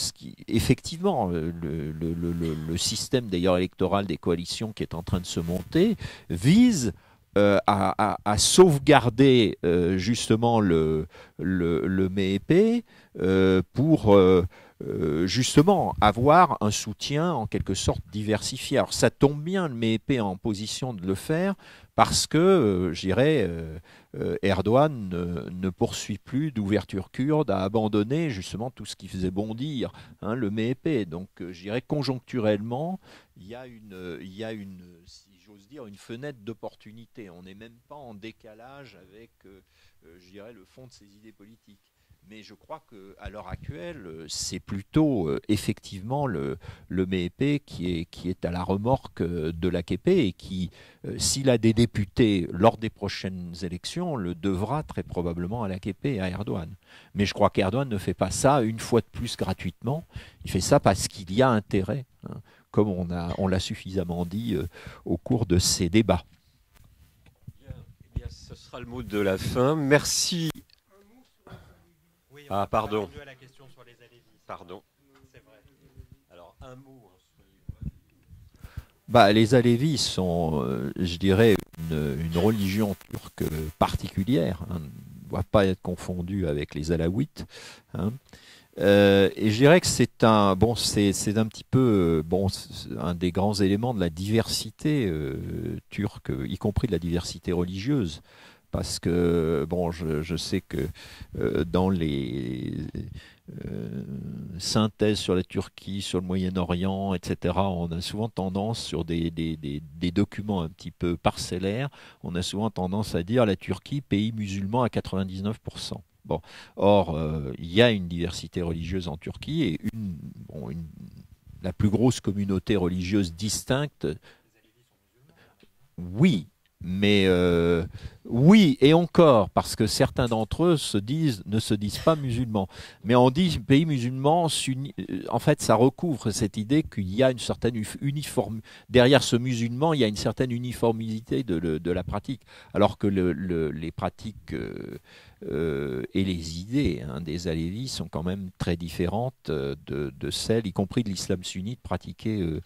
effectivement, le système d'ailleurs électoral des coalitions qui est en train de se monter vise à sauvegarder justement le MEP pour justement avoir un soutien en quelque sorte diversifié. Alors ça tombe bien, le MEP est en position de le faire parce que, je dirais, Erdogan ne poursuit plus d'ouverture kurde, a abandonné justement tout ce qui faisait bondir le MEP. Donc, je dirais conjoncturellement, il y a une si j'ose dire, une fenêtre d'opportunité. On n'est même pas en décalage avec, je dirais, le fond de ses idées politiques. Mais je crois qu'à l'heure actuelle, c'est plutôt effectivement le MEP qui est à la remorque de l'AKP et qui, s'il a des députés lors des prochaines élections, le devra très probablement à l'AKP et à Erdogan. Mais je crois qu'Erdogan ne fait pas ça une fois de plus gratuitement. Il fait ça parce qu'il y a intérêt, hein, comme on l'a suffisamment dit au cours de ces débats. Bien, ce sera le mot de la fin. Merci. Ah, pardon. À la question sur les Alévis. Pardon. C'est vrai. Alors, un mot. Les Alévis sont, je dirais, une religion turque particulière. Hein, ne doit pas être confondue avec les Alaouites. Hein. Et je dirais que c'est un petit peu un des grands éléments de la diversité turque, y compris de la diversité religieuse. Parce que, je sais que dans les synthèses sur la Turquie, sur le Moyen-Orient, etc., on a souvent tendance, sur des documents un petit peu parcellaires, on a souvent tendance à dire la Turquie, pays musulman à 99%. Bon. Or, il y a une diversité religieuse en Turquie et une la plus grosse communauté religieuse distincte. Oui, mais oui, et encore, parce que certains d'entre eux ne se disent pas musulmans. Mais on dit pays musulman, en fait, ça recouvre cette idée qu'il y a une certaine derrière ce musulman, il y a une certaine uniformité de la pratique, alors que les pratiques et les idées des Alévis sont quand même très différentes de celles, y compris de l'islam sunnite, pratiquées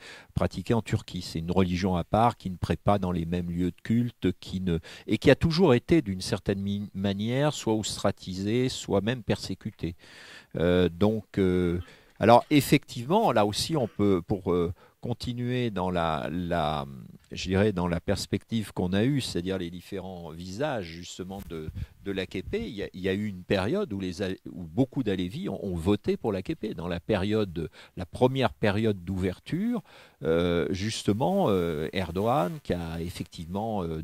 en Turquie. C'est une religion à part qui ne prie pas dans les mêmes lieux de culte, et qui a toujours été d'une certaine manière soit ostratisée, soit même persécutée. Alors effectivement, là aussi, on peut, pour continuer dans je dirais dans la perspective qu'on a eue, c'est-à-dire les différents visages justement de l'AKP, il y a eu une période où beaucoup d'Alévis ont voté pour l'AKP. Dans la première période d'ouverture, justement, Erdogan, qui a effectivement a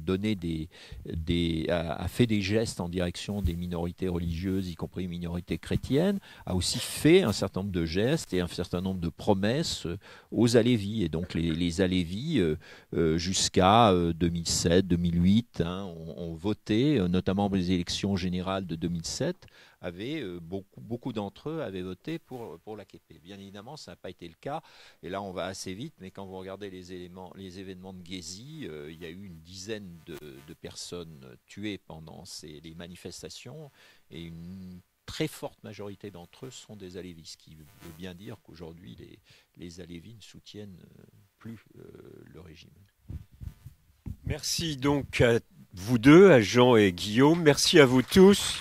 fait des gestes en direction des minorités religieuses, y compris les minorités chrétiennes, a aussi fait un certain nombre de gestes et un certain nombre de promesses aux Alévis. Et donc les Alévis, jusqu'à 2007-2008, ont voté, notamment les élections générales de 2007, beaucoup d'entre eux avaient voté pour l'AKP. Bien évidemment, ça n'a pas été le cas, et là on va assez vite, mais quand vous regardez les événements de Gezi, il y a eu une dizaine de personnes tuées pendant les manifestations, et une très forte majorité d'entre eux sont des Alévis, ce qui veut bien dire qu'aujourd'hui les Alévis ne soutiennent plus le régime. Merci donc à vous deux, à Jean et Guillaume. Merci à vous tous.